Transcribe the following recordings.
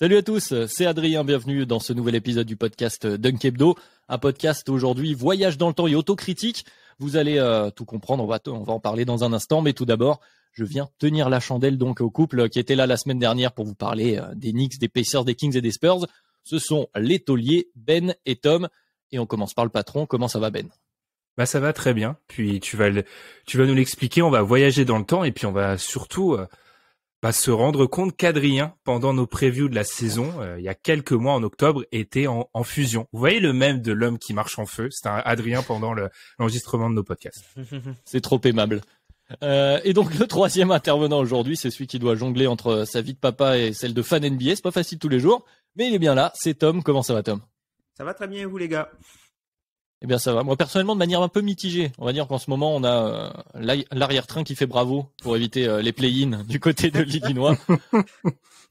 Salut à tous, c'est Adrien, bienvenue dans ce nouvel épisode du podcast Dunk Hebdo. Un podcast aujourd'hui voyage dans le temps et autocritique. Vous allez tout comprendre, on va en parler dans un instant, mais tout d'abord, je viens tenir la chandelle donc au couple qui était là la semaine dernière pour vous parler des Knicks, des Pacers, des Kings et des Spurs. Ce sont les tauliers, Ben et Tom, et on commence par le patron. Comment ça va, Ben ? Bah ça va très bien, puis tu vas nous l'expliquer, on va voyager dans le temps et puis on va surtout se rendre compte qu'Adrien, pendant nos previews de la saison, il y a quelques mois en octobre, était en fusion. Vous voyez le mème de l'homme qui marche en feu, c'est Adrien pendant l'enregistrement de nos podcasts. C'est trop aimable. Et donc le troisième intervenant aujourd'hui, c'est celui qui doit jongler entre sa vie de papa et celle de fan NBA. C'est pas facile tous les jours, mais il est bien là, c'est Tom. Comment ça va, Tom ? Ça va très bien, vous les gars ? Eh bien ça va. Moi personnellement de manière un peu mitigée. On va dire qu'en ce moment on a l'arrière-train qui fait bravo pour éviter les play-in du côté de l'Illinois.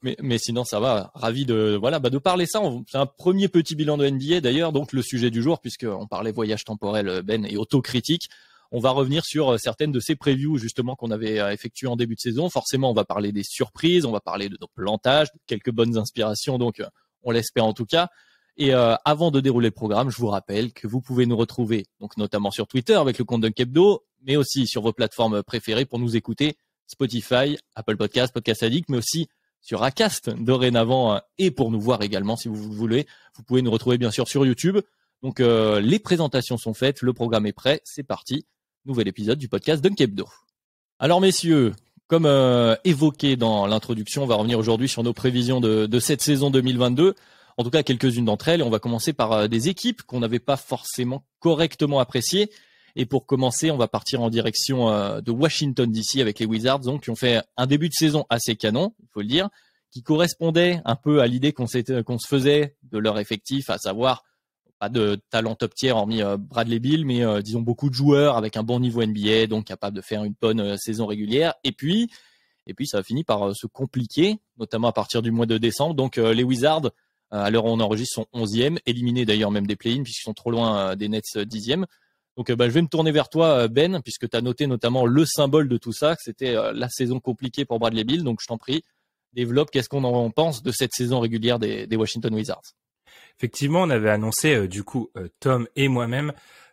mais sinon ça va. Ravi de parler ça. C'est un premier petit bilan de NBA d'ailleurs, donc le sujet du jour puisque on parlait voyage temporel Ben et autocritique. On va revenir sur certaines de ces previews justement qu'on avait effectuées en début de saison. Forcément on va parler des surprises, on va parler de nos plantages, de quelques bonnes inspirations donc on l'espère en tout cas. Et avant de dérouler le programme, je vous rappelle que vous pouvez nous retrouver donc notamment sur Twitter avec le compte Dunk Hebdo, mais aussi sur vos plateformes préférées pour nous écouter, Spotify, Apple Podcasts, Podcast Addict, mais aussi sur Acast dorénavant et pour nous voir également si vous voulez. Vous pouvez nous retrouver bien sûr sur YouTube. Donc les présentations sont faites, le programme est prêt, c'est parti. Nouvel épisode du podcast Dunk Hebdo. Alors messieurs, comme évoqué dans l'introduction, on va revenir aujourd'hui sur nos prévisions de cette saison 2022. En tout cas, quelques-unes d'entre elles. Et on va commencer par des équipes qu'on n'avait pas forcément correctement appréciées. Et pour commencer, on va partir en direction de Washington DC avec les Wizards, donc qui ont fait un début de saison assez canon, il faut le dire, qui correspondait un peu à l'idée qu'on se faisait de leur effectif, à savoir pas de talent top tier hormis Bradley Beal, mais disons beaucoup de joueurs avec un bon niveau NBA, donc capables de faire une bonne saison régulière. Et puis ça a fini par se compliquer, notamment à partir du mois de décembre. Donc les Wizards, à l'heure où on enregistre, sont 11e, éliminés d'ailleurs même des play-ins puisqu'ils sont trop loin des Nets 10e. Donc je vais me tourner vers toi Ben, puisque tu as noté notamment le symbole de tout ça, que c'était la saison compliquée pour Bradley Beal. Donc je t'en prie, développe, qu'est-ce qu'on en pense de cette saison régulière des Washington Wizards ? Effectivement, on avait annoncé Tom et moi-même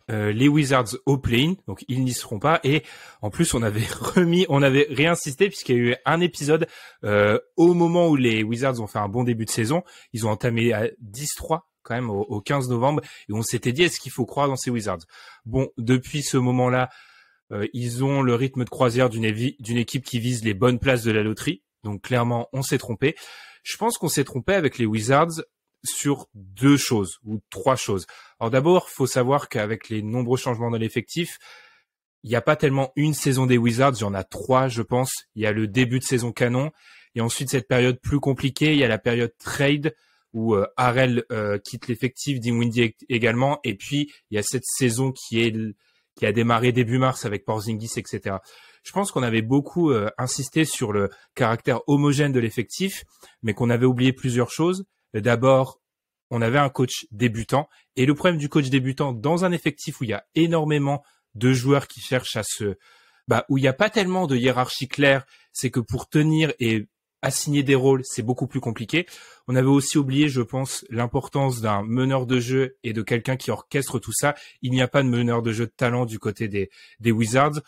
les Wizards au play-in, donc ils n'y seront pas. Et en plus, on avait réinsisté puisqu'il y a eu un épisode au moment où les Wizards ont fait un bon début de saison. Ils ont entamé à 10-3 quand même au 15 novembre et on s'était dit est-ce qu'il faut croire dans ces Wizards ? Bon, depuis ce moment-là, ils ont le rythme de croisière d'une équipe qui vise les bonnes places de la loterie. Donc clairement, on s'est trompé. Je pense qu'on s'est trompé avec les Wizards sur deux choses ou trois choses. Alors d'abord, faut savoir qu'avec les nombreux changements dans l'effectif, il n'y a pas tellement une saison des Wizards, il y en a trois, je pense. Il y a le début de saison canon, et ensuite cette période plus compliquée, il y a la période trade où Harrell quitte l'effectif, Dinwiddie également, et puis il y a cette saison qui a démarré début mars avec Porzingis, etc. Je pense qu'on avait beaucoup insisté sur le caractère homogène de l'effectif, mais qu'on avait oublié plusieurs choses. D'abord, on avait un coach débutant, et le problème du coach débutant dans un effectif où il y a énormément de joueurs qui cherchent où il n'y a pas tellement de hiérarchie claire, c'est que pour tenir et assigner des rôles, c'est beaucoup plus compliqué. On avait aussi oublié, je pense, l'importance d'un meneur de jeu et de quelqu'un qui orchestre tout ça. Il n'y a pas de meneur de jeu de talent du côté des Wizards.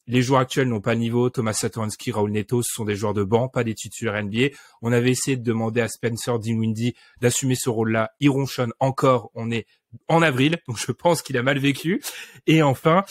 Les joueurs actuels n'ont pas le niveau. Thomas Satoransky, Raul Neto, ce sont des joueurs de banc, pas des titulaires NBA. On avait essayé de demander à Spencer Dinwiddie d'assumer ce rôle-là. Il ronchonne encore. On est en avril, donc je pense qu'il a mal vécu. Et enfin,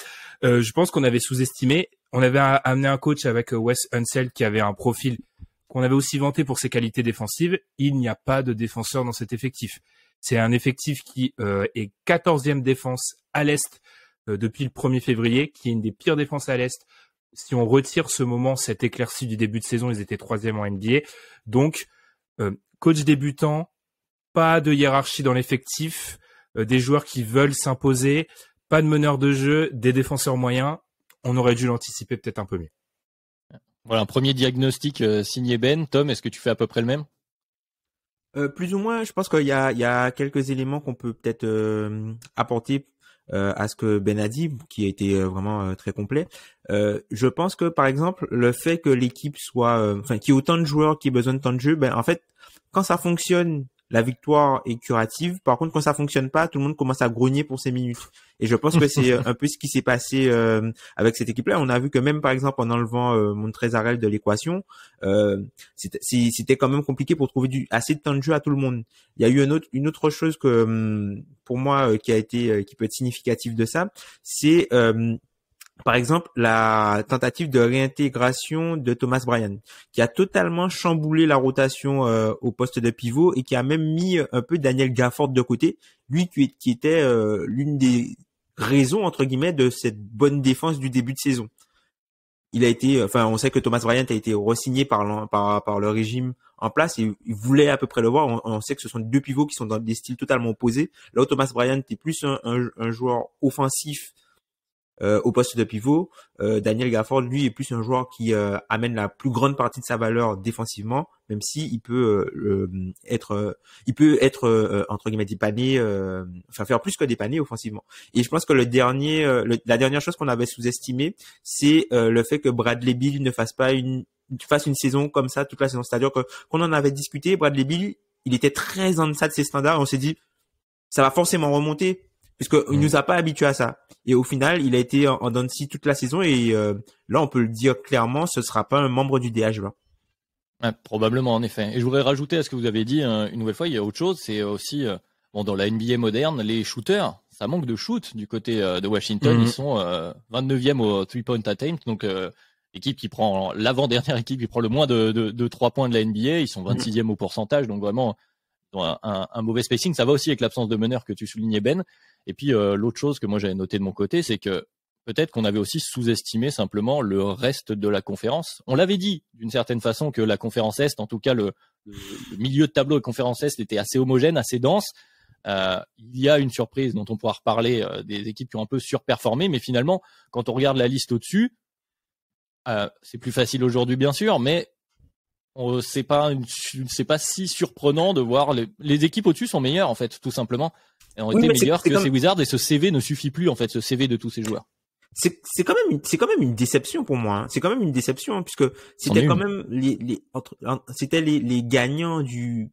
je pense qu'on avait sous-estimé. On avait amené un coach avec Wes Unseld qui avait un profil qu'on avait aussi vanté pour ses qualités défensives. Il n'y a pas de défenseur dans cet effectif. C'est un effectif qui est 14e défense à l'Est depuis le 1er février, qui est une des pires défenses à l'Est. Si on retire ce moment, cette éclaircie du début de saison, ils étaient 3e en NBA. Donc, coach débutant, pas de hiérarchie dans l'effectif, des joueurs qui veulent s'imposer, pas de meneur de jeu, des défenseurs moyens. On aurait dû l'anticiper peut-être un peu mieux. Voilà, un premier diagnostic signé Ben. Tom, est-ce que tu fais à peu près le même ? Plus ou moins, je pense qu'il y a quelques éléments qu'on peut peut-être apporter à ce que Ben a dit, qui a été vraiment très complet. Je pense que par exemple le fait que l'équipe soit, qu'il y ait autant de joueurs qui aient besoin de temps de jeu, ben en fait quand ça fonctionne, la victoire est curative. Par contre, quand ça fonctionne pas, tout le monde commence à grogner pour ces minutes. Et je pense que c'est un peu ce qui s'est passé avec cette équipe-là. On a vu que même par exemple en enlevant Montrezl de l'équation, c'était quand même compliqué pour trouver assez de temps de jeu à tout le monde. Il y a eu une autre chose que pour moi qui peut être significative de ça, c'est par exemple, la tentative de réintégration de Thomas Bryant, qui a totalement chamboulé la rotation au poste de pivot et qui a même mis un peu Daniel Gafford de côté, lui qui était l'une des raisons entre guillemets de cette bonne défense du début de saison. On sait que Thomas Bryant a été re-signé par le régime en place et il voulait à peu près le voir. On sait que ce sont deux pivots qui sont dans des styles totalement opposés. Là où Thomas Bryant est plus un joueur offensif au poste de pivot, Daniel Gafford lui est plus un joueur qui amène la plus grande partie de sa valeur défensivement, même si il peut être entre guillemets dépanné, faire plus que dépanner offensivement. Et je pense que la dernière chose qu'on avait sous-estimé, c'est le fait que Bradley Beal ne fasse une saison comme ça toute la saison. C'est-à-dire que qu'on en avait discuté, Bradley Beal, il était très en deçà de ses standards. On s'est dit ça va forcément remonter, puisqu'il nous a pas habitués à ça. Et au final, il a été en dents de scie toute la saison et là, on peut le dire clairement, ce sera pas un membre du DH20. Ouais, probablement, en effet. Et je voudrais rajouter à ce que vous avez dit, une nouvelle fois, il y a autre chose, c'est aussi, dans la NBA moderne, les shooters, ça manque de shoot du côté de Washington. Ils sont 29e au 3-point attempt, donc l'équipe qui prend, l'avant-dernière équipe qui prend le moins de 3 points de la NBA, ils sont 26e au pourcentage, donc vraiment un mauvais spacing. Ça va aussi avec l'absence de meneur que tu soulignais, Ben. Et puis l'autre chose que moi j'avais noté de mon côté, c'est que peut-être qu'on avait aussi sous-estimé simplement le reste de la conférence. On l'avait dit d'une certaine façon que la conférence Est, en tout cas le milieu de tableau de conférence Est était assez homogène, assez dense. Il y a une surprise dont on pourra reparler, des équipes qui ont un peu surperformé, mais finalement, quand on regarde la liste au-dessus, c'est plus facile aujourd'hui bien sûr, mais c'est pas si surprenant de voir les équipes au-dessus sont meilleures en fait, tout simplement. Et ont été meilleures que ces Wizards, et ce CV ne suffit plus en fait, ce CV de tous ces joueurs. C'est quand même une déception pour moi. Hein. C'est quand même une déception puisque c'était quand même les gagnants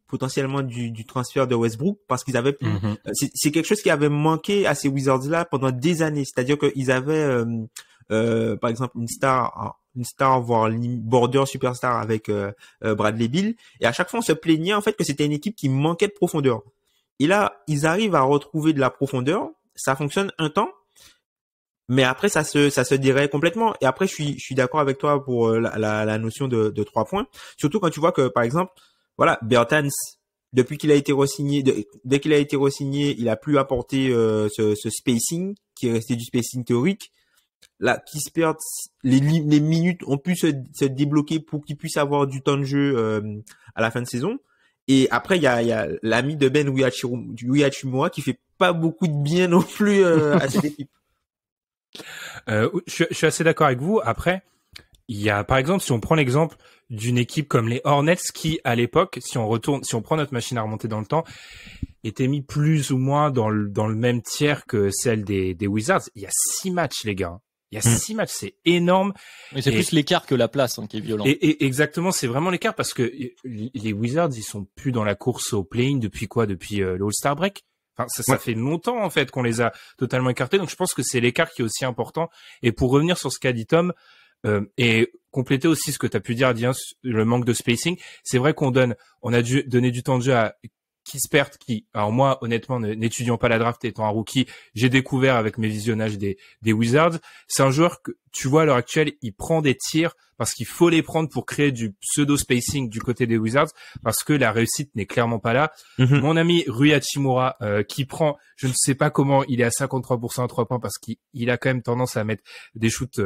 potentiellement du transfert de Westbrook, parce qu'ils avaient pu. C'est quelque chose qui avait manqué à ces Wizards là pendant des années. C'est-à-dire qu'ils avaient par exemple une star voire border superstar avec Bradley Beal, et à chaque fois on se plaignait en fait que c'était une équipe qui manquait de profondeur. Et là, ils arrivent à retrouver de la profondeur, ça fonctionne un temps, mais après ça se déraille complètement. Et après je suis d'accord avec toi pour la notion de 3 points, surtout quand tu vois que par exemple, voilà, Bertans, depuis qu'il a été re-signé, dès qu'il a été re-signé, il a plus apporté ce spacing qui est resté du spacing théorique. Là, qui se perdent, les minutes ont pu se débloquer pour qu'il puisse avoir du temps de jeu à la fin de saison. Et après, il y a l'ami de Ben, Rui Hachimura, qui fait pas beaucoup de bien non plus à cette équipe. Je suis assez d'accord avec vous. Après, il y a, par exemple, si on prend l'exemple d'une équipe comme les Hornets, qui, à l'époque, si on prend notre machine à remonter dans le temps, était mis plus ou moins dans le même tiers que celle des Wizards. Il y a 6 matchs, les gars. Il y a 6 matchs, c'est énorme. Mais c'est plus l'écart que la place qui est violent. Et exactement, c'est vraiment l'écart, parce que les Wizards, ils sont plus dans la course au play-in depuis le All-Star Break. Enfin, ça fait longtemps en fait qu'on les a totalement écartés. Donc je pense que c'est l'écart qui est aussi important. Et pour revenir sur ce qu'a dit Tom, et compléter aussi ce que tu as pu dire, Adrien, le manque de spacing, c'est vrai qu'on a dû donner du temps de jeu à Kispert, alors moi, honnêtement, n'étudiant pas la draft, étant un rookie, j'ai découvert avec mes visionnages des Wizards. C'est un joueur que, tu vois, à l'heure actuelle, il prend des tirs parce qu'il faut les prendre pour créer du pseudo-spacing du côté des Wizards, parce que la réussite n'est clairement pas là. Mon ami Rui Hachimura, qui prend, je ne sais pas comment, il est à 53% à 3 points, parce qu'il a quand même tendance à mettre des shoots,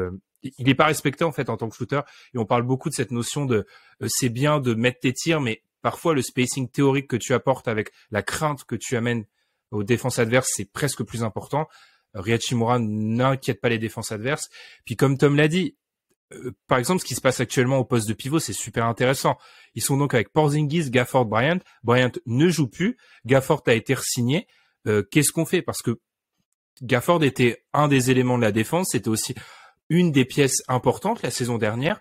il n'est pas respecté en fait en tant que shooter, et on parle beaucoup de cette notion de c'est bien de mettre tes tirs, mais parfois le spacing théorique que tu apportes avec la crainte que tu amènes aux défenses adverses, c'est presque plus important. Rui Hachimura n'inquiète pas les défenses adverses. Puis comme Tom l'a dit, par exemple, ce qui se passe actuellement au poste de pivot, c'est super intéressant. Ils sont donc avec Porzingis, Gafford, Bryant. Bryant ne joue plus. Gafford a été re-signé. Qu'est-ce qu'on fait? Parce que Gafford était un des éléments de la défense, c'était aussi une des pièces importantes la saison dernière.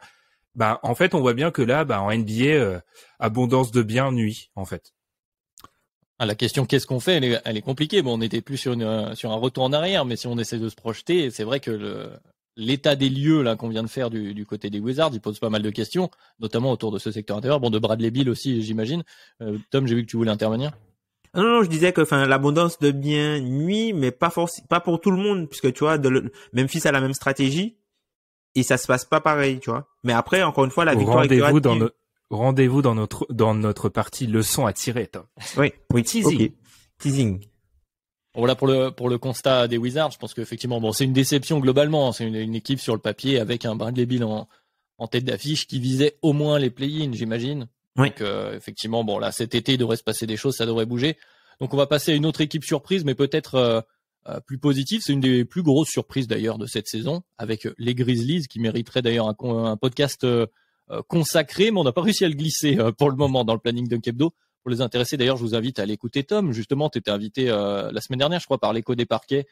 Bah, en fait, on voit bien que là, bah, en NBA, abondance de biens nuit, en fait. Ah, la question qu'est-ce qu'on fait, elle est compliquée. Bon, on était plus sur un retour en arrière, mais si on essaie de se projeter, c'est vrai que l'état des lieux là qu'on vient de faire du côté des Wizards, il pose pas mal de questions, notamment autour de ce secteur intérieur. Bon, de Bradley Beal aussi, j'imagine. Tom, j'ai vu que tu voulais intervenir. Non, je disais que, l'abondance de biens nuit, mais pas pour tout le monde, puisque tu vois, Memphis a la même stratégie et ça se passe pas pareil, tu vois. Mais après, encore une fois, la victoire est Rendez-vous dans notre partie leçon à tirer, Tom. Oui, teasing. Okay. Teasing. Voilà pour le constat des Wizards. Je pense qu'effectivement, bon, c'est une déception globalement. C'est une équipe sur le papier avec un Bradley Beal en tête d'affiche qui visait au moins les play-in, j'imagine. Oui. Donc effectivement, bon là, cet été, il devrait se passer des choses, ça devrait bouger. Donc on va passer à une autre équipe surprise, mais peut-être plus positive. C'est une des plus grosses surprises d'ailleurs de cette saison, avec les Grizzlies, qui mériteraient d'ailleurs un podcast consacré, mais on n'a pas réussi à le glisser pour le moment dans le planning Dunk Hebdo. Pour les intéressés, d'ailleurs, je vous invite à aller écouter Tom. Justement, tu étais invité la semaine dernière, je crois, par l'Écho des Parquets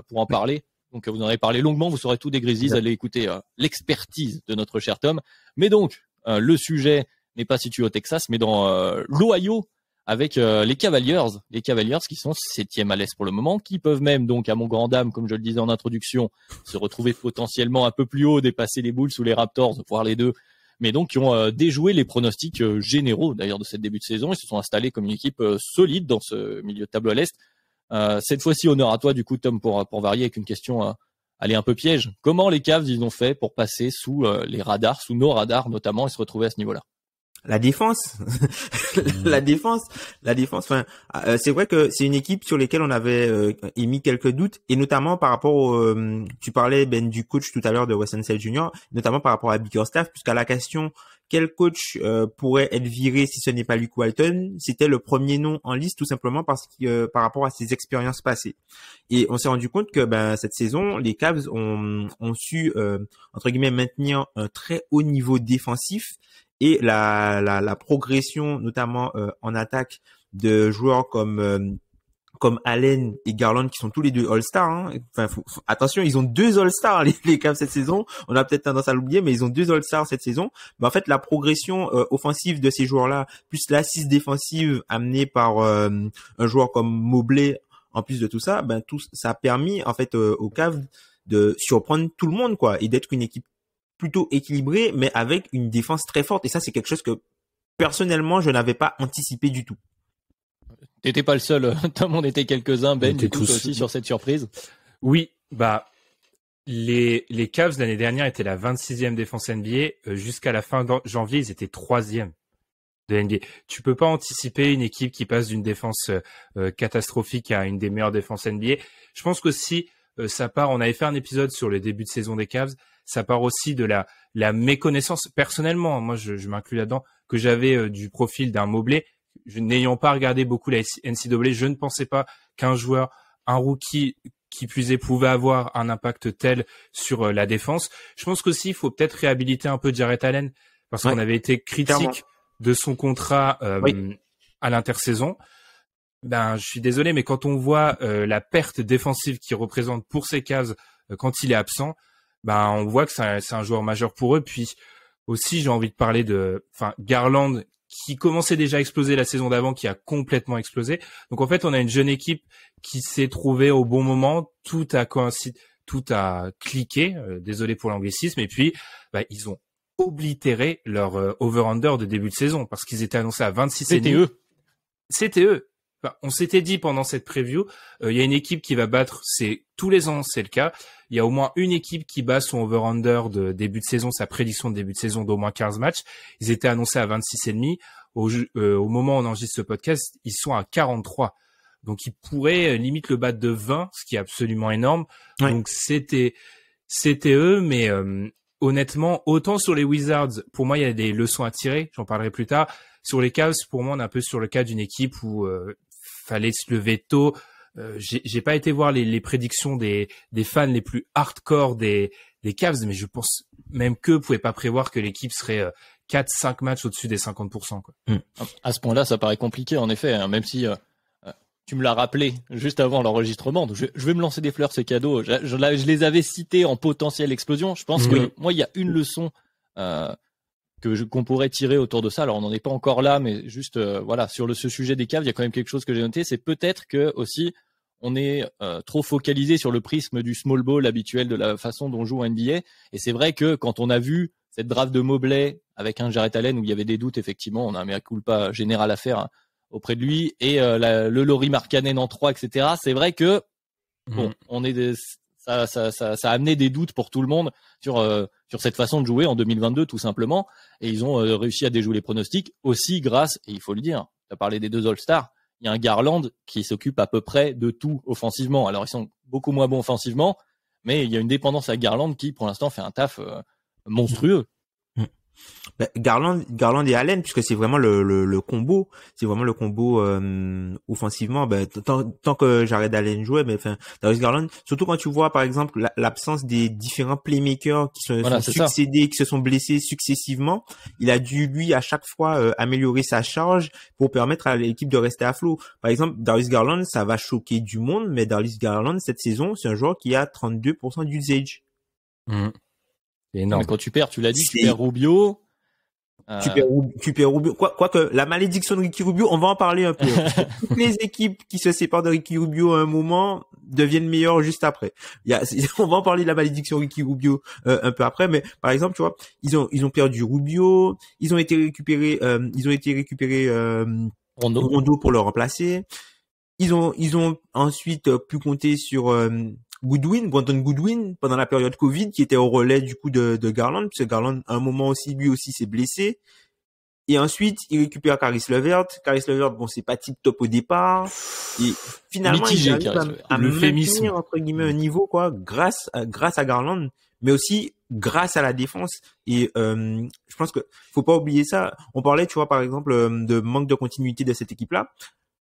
pour en parler. Donc vous en avez parlé longuement, vous saurez tout des Grizzlies. Allez écouter l'expertise de notre cher Tom. Mais donc, le sujet n'est pas situé au Texas, mais dans l'Ohio, avec les Cavaliers qui sont 7e à l'Est pour le moment, qui peuvent même, donc à mon grand dame, comme je le disais en introduction, se retrouver potentiellement un peu plus haut, dépasser les Bulls ou les Raptors, voire les deux, mais donc qui ont déjoué les pronostics généraux d'ailleurs de cette début de saison. Ils se sont installés comme une équipe solide dans ce milieu de tableau à l'Est. Cette fois-ci, honneur à toi du coup, Tom, pour varier avec une question allez, un peu piège. Comment les Cavs ils ont fait pour passer sous les radars, sous nos radars notamment, et se retrouver à ce niveau-là? La défense, la défense. C'est vrai que c'est une équipe sur laquelle on avait émis quelques doutes, et notamment par rapport tu parlais du coach tout à l'heure de Wes Unseld Jr., notamment par rapport à Bickerstaff, puisqu'à la question quel coach pourrait être viré si ce n'est pas Luke Walton, c'était le premier nom en liste, tout simplement parce que par rapport à ses expériences passées. Et on s'est rendu compte que cette saison, les Cavs ont su entre guillemets maintenir un très haut niveau défensif. Et la progression, notamment en attaque, de joueurs comme Allen et Garland, qui sont tous les deux All-Stars. Hein. Attention, ils ont 2 All-Stars les Cavs cette saison. On a peut-être tendance à l'oublier, mais ils ont 2 All-Stars cette saison. Mais en fait, la progression offensive de ces joueurs-là, plus l'assise défensive amenée par un joueur comme Mobley, en plus de tout ça, tout ça a permis en fait aux Cavs de surprendre tout le monde, quoi, et d'être une équipe plutôt équilibré, mais avec une défense très forte. Et ça, c'est quelque chose que, personnellement, je n'avais pas anticipé du tout. T'étais pas le seul, Tom, on était quelques-uns. Ben, du coup, toi aussi sur cette surprise. Oui, les Cavs l'année dernière étaient la 26e défense NBA. Jusqu'à la fin janvier, ils étaient 3e de NBA. Tu peux pas anticiper une équipe qui passe d'une défense catastrophique à une des meilleures défenses NBA. Je pense que si ça part, on avait fait un épisode sur le début de saison des Cavs, ça part aussi de la méconnaissance. Personnellement, moi je m'inclus là-dedans, que j'avais du profil d'un Mobley. N'ayant pas regardé beaucoup la NCAA, je ne pensais pas qu'un joueur, un rookie qui plus est, pouvait avoir un impact tel sur la défense. Je pense qu'aussi il faut peut-être réhabiliter un peu Jarrett Allen, parce qu'on avait été critique de son contrat à l'intersaison. Je suis désolé, mais quand on voit la perte défensive qu'il représente pour ces Cavs quand il est absent, on voit que c'est un joueur majeur pour eux. Puis aussi, j'ai envie de parler Garland, qui commençait déjà à exploser la saison d'avant, qui a complètement explosé. Donc en fait, on a une jeune équipe qui s'est trouvée au bon moment, tout a coïncidé, tout a cliqué, désolé pour l'anglicisme, et puis ils ont oblitéré leur over-under de début de saison, parce qu'ils étaient annoncés à 26,5. C'était eux. On s'était dit pendant cette preview, il y a une équipe qui va battre, c'est tous les ans, c'est le cas. Il y a au moins une équipe qui bat son over-under de début de saison, sa prédiction de début de saison d'au moins 15 matchs. Ils étaient annoncés à 26,5. Au moment où on enregistre ce podcast, ils sont à 43. Donc ils pourraient limite le battre de 20, ce qui est absolument énorme. Ouais. Donc c'était eux, mais honnêtement, autant sur les Wizards, pour moi il y a des leçons à tirer, j'en parlerai plus tard. Sur les Cavs, pour moi on est un peu sur le cas d'une équipe où fallait se lever tôt. J'ai pas été voir les prédictions des fans les plus hardcore des Cavs, mais je pense même qu'eux pouvaient pas prévoir que l'équipe serait 4-5 matchs au-dessus des 50%, quoi. À ce point-là, ça paraît compliqué, en effet, hein, même si tu me l'as rappelé juste avant l'enregistrement. Donc je vais me lancer des fleurs, ces cadeaux. Je les avais cités en potentielle explosion. Je pense que moi, il y a une leçon qu'on pourrait tirer autour de ça. Alors, on n'en est pas encore là, mais juste voilà, sur ce sujet des caves, il y a quand même quelque chose que j'ai noté. C'est peut-être que aussi on est trop focalisé sur le prisme du small ball habituel de la façon dont joue en NBA. Et c'est vrai que quand on a vu cette draft de Mobley avec un Jarrett Allen où il y avait des doutes, effectivement, on a un mea culpa général à faire auprès de lui, et le Lauri Markkanen en 3, etc. C'est vrai que bon, ça a amené des doutes pour tout le monde sur cette façon de jouer en 2022, tout simplement. Et ils ont réussi à déjouer les pronostics aussi grâce, et il faut le dire, tu as parlé des 2 All-Stars, il y a un Garland qui s'occupe à peu près de tout offensivement. Alors, ils sont beaucoup moins bons offensivement, mais il y a une dépendance à Garland qui, pour l'instant, fait un taf monstrueux. Garland et Allen, puisque c'est vraiment le combo, c'est vraiment le combo offensivement. Tant que Jared Allen jouait, enfin Darius Garland, surtout quand tu vois par exemple l'absence des différents playmakers qui sont succédés, qui se sont blessés successivement, il a dû lui à chaque fois améliorer sa charge pour permettre à l'équipe de rester à flot. Par exemple, Darius Garland, ça va choquer du monde, mais Darius Garland cette saison, c'est un joueur qui a 32% d'usage. C'est énorme. Mais quand tu perds, tu l'as dit, tu perds Rubio. Tu perds Rubio. Quoique, la malédiction de Ricky Rubio, on va en parler un peu. Toutes les équipes qui se séparent de Ricky Rubio à un moment deviennent meilleures juste après. On va en parler de la malédiction Ricky Rubio un peu après, mais par exemple, tu vois, ils ont perdu Rubio, ils ont été récupérés Rondo pour le remplacer. Ils ont ensuite pu compter sur Brandon Goodwin pendant la période Covid, qui était au relais du coup de Garland, parce que Garland à un moment aussi lui aussi s'est blessé. Et ensuite il récupère Caris LeVert. Caris LeVert, bon, c'est pas tip top au départ, et finalement mitigé, il arrive à maintenir entre guillemets un niveau quoi, grâce à Garland, mais aussi grâce à la défense. Et je pense que faut pas oublier ça. On parlait, tu vois, par exemple de manque de continuité de cette équipe là.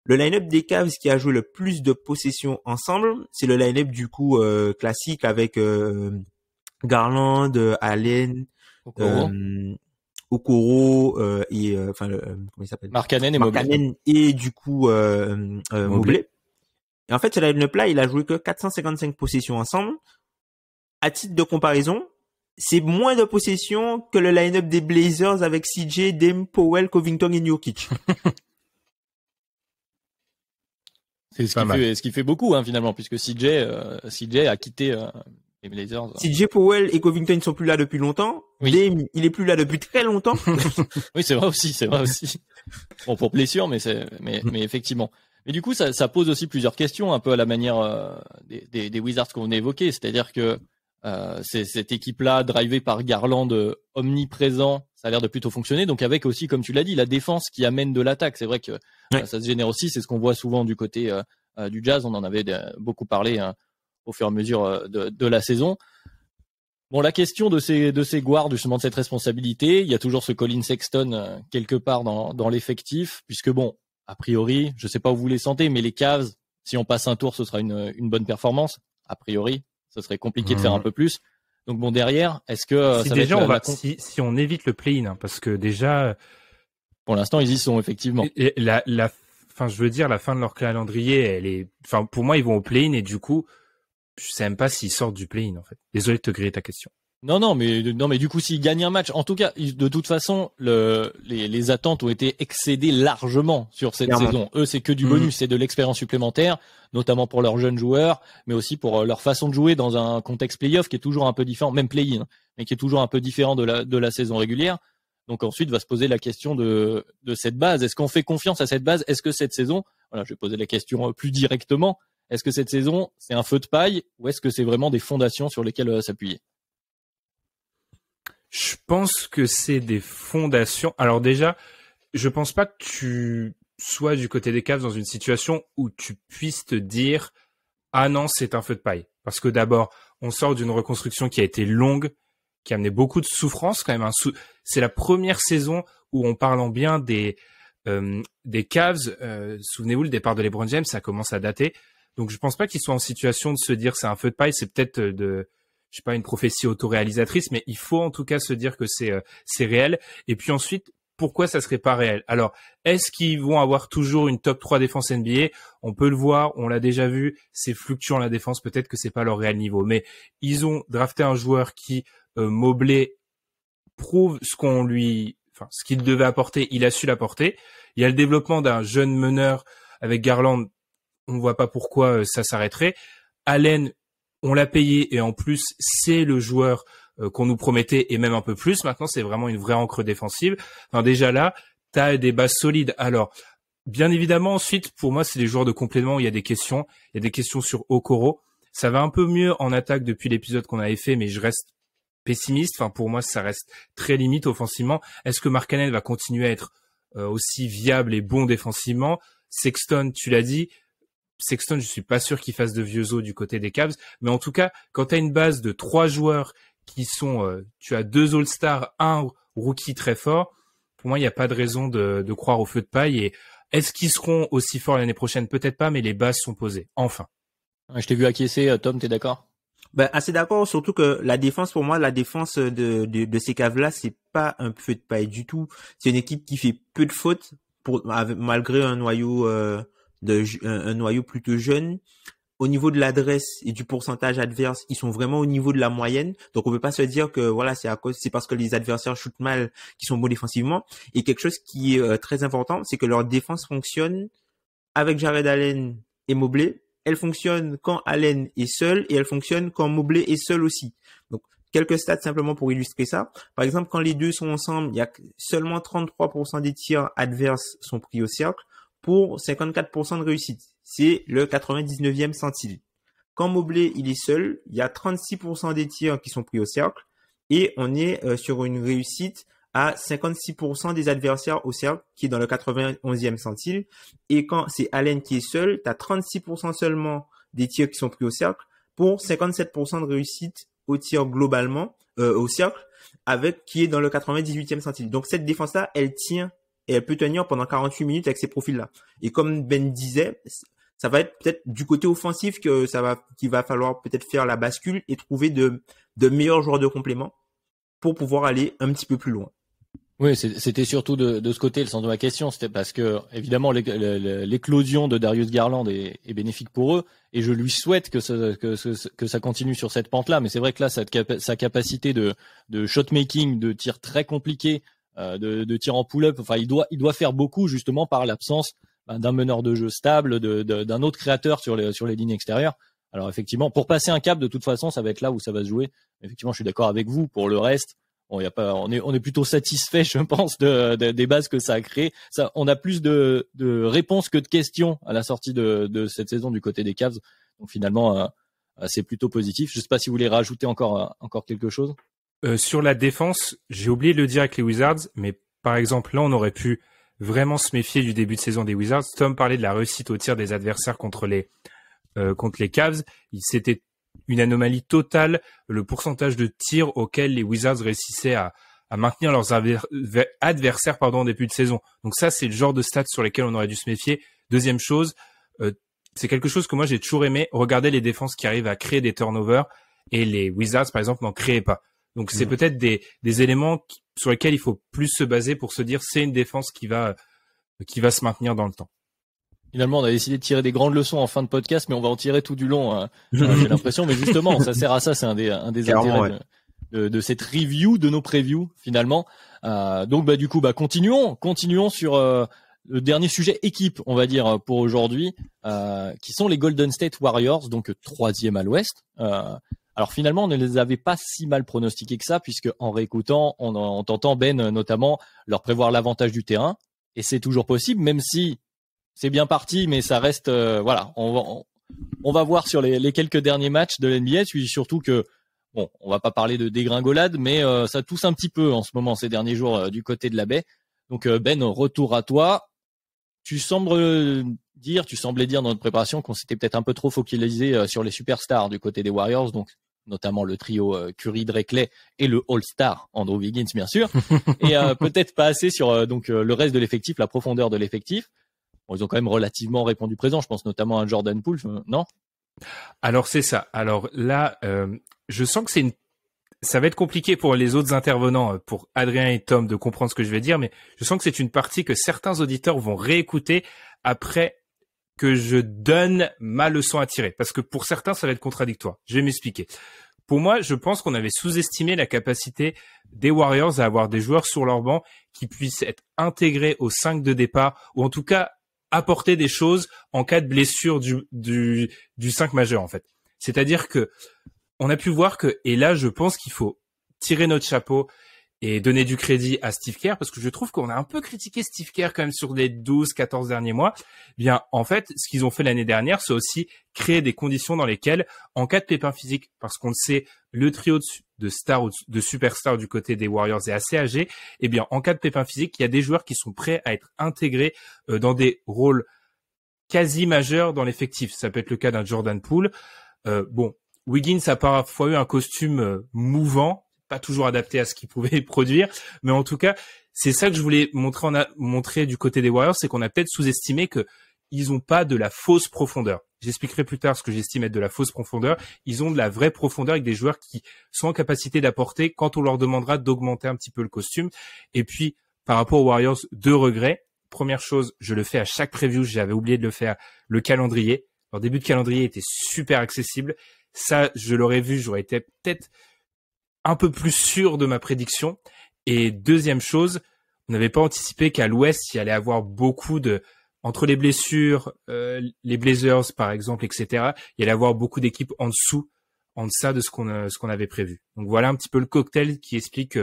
Le line-up des Cavs qui a joué le plus de possessions ensemble, c'est le line-up du coup classique avec Garland, Allen, Okoro et comment il s'appelle, Markkanen et du coup Mobley. Et en fait, ce line-up là, il a joué que 455 possessions ensemble. À titre de comparaison, c'est moins de possessions que le line-up des Blazers avec CJ, Dame, Powell, Covington et Nurkic. C'est ce qui fait beaucoup, hein, finalement, puisque CJ a quitté les Blazers. CJ, Powell et Covington, ils sont plus là depuis longtemps. Oui. Dame, il est plus là depuis très longtemps. Oui, c'est vrai aussi. Bon, pour blessure, mais effectivement. Mais du coup, ça pose aussi plusieurs questions, un peu à la manière des Wizards qu'on venait évoquer. C'est-à-dire que c'est cette équipe-là, drivée par Garland, omniprésent, ça a l'air de plutôt fonctionner. Donc avec aussi, comme tu l'as dit, la défense qui amène de l'attaque. C'est vrai que ça se génère aussi. C'est ce qu'on voit souvent du côté du Jazz. On en avait beaucoup parlé au fur et à mesure de la saison. Bon, la question de ces guards, justement, de cette responsabilité, il y a toujours ce Colin Sexton quelque part dans l'effectif, puisque bon, a priori, je sais pas où vous les sentez, mais les Cavs, si on passe un tour, ce sera une bonne performance. A priori, ce serait compliqué de faire un peu plus. Donc bon, derrière, est-ce que ça déjà va être si on évite le play-in, hein, parce que déjà pour l'instant ils y sont effectivement. Et fin de leur calendrier, elle est, enfin pour moi ils vont au play-in et du coup je sais même pas s'ils sortent du play-in en fait. Désolé de te griller ta question. Non, mais du coup, s'ils gagnent un match, en tout cas, de toute façon, les attentes ont été excédées largement sur cette saison. Eux, c'est que du bonus, c'est de l'expérience supplémentaire, notamment pour leurs jeunes joueurs, mais aussi pour leur façon de jouer dans un contexte play-off qui est toujours un peu différent, même play-in, mais qui est toujours un peu différent de la saison régulière. Donc ensuite, va se poser la question de cette base. Est-ce qu'on fait confiance à cette base? Est-ce que cette saison, voilà, je vais poser la question plus directement, est-ce que cette saison, c'est un feu de paille ou est-ce que c'est vraiment des fondations sur lesquelles s'appuyer? Je pense que c'est des fondations. Alors déjà, je pense pas que tu sois du côté des Cavs dans une situation où tu puisses te dire « Ah non, c'est un feu de paille ». Parce que d'abord, on sort d'une reconstruction qui a été longue, qui a amené beaucoup de souffrance quand même. C'est la première saison où on parle en bien des Cavs. Souvenez-vous, le départ de LeBron James, ça commence à dater. Donc je pense pas qu'ils soient en situation de se dire c'est un feu de paille. C'est peut-être une prophétie autoréalisatrice, mais il faut en tout cas se dire que c'est réel. Et puis ensuite, pourquoi ça serait pas réel? Alors, est-ce qu'ils vont avoir toujours une top 3 défense NBA? On peut le voir, on l'a déjà vu, c'est fluctuant la défense, peut-être que c'est pas leur réel niveau, mais ils ont drafté un joueur qui, Mobley, prouve ce qu'il devait apporter, il a su l'apporter. Il y a le développement d'un jeune meneur avec Garland, on voit pas pourquoi ça s'arrêterait. Allen, on l'a payé et en plus, c'est le joueur qu'on nous promettait et même un peu plus. Maintenant, c'est vraiment une vraie encre défensive. Enfin, déjà là, t'as des bases solides. Alors, bien évidemment, ensuite, pour moi, c'est des joueurs de complément. Il y a des questions. Il y a des questions sur Okoro. Ça va un peu mieux en attaque depuis l'épisode qu'on avait fait, mais je reste pessimiste. Enfin, pour moi, ça reste très limite offensivement. Est-ce que Markkanen va continuer à être aussi viable et bon défensivement? Sexton, tu l'as dit. Sexton, je suis pas sûr qu'il fasse de vieux os du côté des Cavs, mais en tout cas, quand tu as une base de 3 joueurs qui sont, tu as 2 All-Stars, un rookie très fort, pour moi, il n'y a pas de raison de croire au feu de paille. Et est-ce qu'ils seront aussi forts l'année prochaine? Peut-être pas, mais les bases sont posées. Enfin. Je t'ai vu acquiescer, Tom, t'es d'accord? Ben, assez d'accord, surtout que la défense, pour moi, la défense de ces Cavs-là, c'est pas un feu de paille du tout. C'est une équipe qui fait peu de fautes malgré un noyau, un noyau plutôt jeune. Au niveau de l'adresse et du pourcentage adverse, ils sont vraiment au niveau de la moyenne. Donc on peut pas se dire que voilà, c'est parce que les adversaires shootent mal qu'ils sont bons défensivement. Et quelque chose qui est très important, c'est que leur défense fonctionne avec Jared Allen et Mobley. Elle fonctionne quand Allen est seul et elle fonctionne quand Mobley est seul aussi. Donc quelques stats simplement pour illustrer ça. Par exemple, quand les deux sont ensemble, il y a seulement 33% des tirs adverses sont pris au cercle pour 54% de réussite. C'est le 99e centile. Quand Mobley il est seul, il y a 36% des tirs qui sont pris au cercle et on est sur une réussite à 56% des adversaires au cercle qui est dans le 91e centile. Et quand c'est Allen qui est seul, tu as 36% seulement des tirs qui sont pris au cercle pour 57% de réussite au tir globalement au cercle avec qui est dans le 98e centile. Donc cette défense-là, elle tient et elle peut tenir pendant 48 minutes avec ces profils-là. Et comme Ben disait, ça va être peut-être du côté offensif qu'il va falloir peut-être faire la bascule et trouver de meilleurs joueurs de complément pour pouvoir aller un petit peu plus loin. Oui, c'était surtout de ce côté le sens de ma question. C'était parce que évidemment l'éclosion de Darius Garland est bénéfique pour eux et je lui souhaite que ça continue sur cette pente-là. Mais c'est vrai que là, sa capacité de shot making, de tir très compliqué, de tir en pull-up, enfin il doit faire beaucoup justement par l'absence d'un meneur de jeu stable, d'un autre créateur sur les lignes extérieures. Alors effectivement, pour passer un cap, de toute façon, ça va être là où ça va se jouer. Effectivement, je suis d'accord avec vous. Pour le reste, bon, on est plutôt satisfait, je pense, des bases que ça a créées. Ça, on a plus de réponses que de questions à la sortie de cette saison du côté des Cavs. Donc finalement, c'est plutôt positif. Je sais pas si vous voulez rajouter encore quelque chose. Sur la défense, j'ai oublié de le dire avec les Wizards, mais par exemple là, on aurait pu vraiment se méfier du début de saison des Wizards. Tom parlait de la réussite au tir des adversaires contre les Cavs. C'était une anomalie totale, le pourcentage de tirs auquel les Wizards réussissaient à maintenir leurs adversaires en début de saison. Donc ça, c'est le genre de stats sur lesquels on aurait dû se méfier. Deuxième chose, c'est quelque chose que moi j'ai toujours aimé, regarder les défenses qui arrivent à créer des turnovers et les Wizards, par exemple, n'en créaient pas. Donc c'est peut-être des éléments sur lesquels il faut plus se baser pour se dire c'est une défense qui va se maintenir dans le temps. Finalement, on a décidé de tirer des grandes leçons en fin de podcast, mais on va en tirer tout du long. J'ai l'impression, mais justement, ça sert à ça. C'est un des intérêts de cette review, de nos previews finalement. Donc, du coup, continuons sur le dernier sujet équipe, on va dire pour aujourd'hui, qui sont les Golden State Warriors, donc 3e à l'Ouest. Alors finalement, on ne les avait pas si mal pronostiqués que ça, puisque en réécoutant, on t'entend Ben notamment leur prévoir l'avantage du terrain, et c'est toujours possible, même si c'est bien parti, mais ça reste voilà. On va voir sur les quelques derniers matchs de l'NBA, puis surtout que bon, on va pas parler de dégringolade, mais ça tousse un petit peu en ce moment ces derniers jours du côté de la baie. Donc Ben, retour à toi. Tu semblais dire dans notre préparation qu'on s'était peut-être un peu trop focalisé sur les superstars du côté des Warriors, donc notamment le trio Curry, Drexler et le All-Star Andrew Wiggins bien sûr, et peut-être pas assez sur le reste de l'effectif, la profondeur de l'effectif. Bon, ils ont quand même relativement répondu présent, je pense notamment à Jordan Poole, non? Alors c'est ça. Alors là, je sens que ça va être compliqué pour les autres intervenants, pour Adrien et Tom, de comprendre ce que je vais dire, mais je sens que c'est une partie que certains auditeurs vont réécouter après que je donne ma leçon à tirer. Parce que pour certains, ça va être contradictoire. Je vais m'expliquer. Pour moi, je pense qu'on avait sous-estimé la capacité des Warriors à avoir des joueurs sur leur banc qui puissent être intégrés au 5 de départ, ou en tout cas apporter des choses en cas de blessure du 5 majeur, en fait. C'est-à-dire que on a pu voir que, et là, je pense qu'il faut tirer notre chapeau et donner du crédit à Steve Kerr, parce que je trouve qu'on a un peu critiqué Steve Kerr quand même sur les 12-14 derniers mois. Bien, en fait, ce qu'ils ont fait l'année dernière, c'est aussi créer des conditions dans lesquelles, en cas de pépin physique, parce qu'on le sait, le trio de stars ou de superstars du côté des Warriors est assez âgé, eh bien, en cas de pépin physique, il y a des joueurs qui sont prêts à être intégrés dans des rôles quasi majeurs dans l'effectif. Ça peut être le cas d'un Jordan Poole. Wiggins a parfois eu un costume mouvant, pas toujours adapté à ce qu'il pouvait produire, mais en tout cas, c'est ça que je voulais montrer du côté des Warriors, c'est qu'on a peut-être sous-estimé que ils ont pas de la fausse profondeur. J'expliquerai plus tard ce que j'estime être de la fausse profondeur. Ils ont de la vraie profondeur avec des joueurs qui sont en capacité d'apporter quand on leur demandera d'augmenter un petit peu le costume. Et puis, par rapport aux Warriors, 2 regrets. Première chose, je le fais à chaque preview, j'avais oublié de le faire, le calendrier. Leur début de calendrier était super accessible. Ça, je l'aurais vu, j'aurais été peut-être un peu plus sûr de ma prédiction. Et deuxième chose, on n'avait pas anticipé qu'à l'Ouest, il y allait avoir beaucoup entre les blessures, les Blazers par exemple, etc., il y allait avoir beaucoup d'équipes en deçà de ce qu'on avait prévu. Donc voilà un petit peu le cocktail qui explique,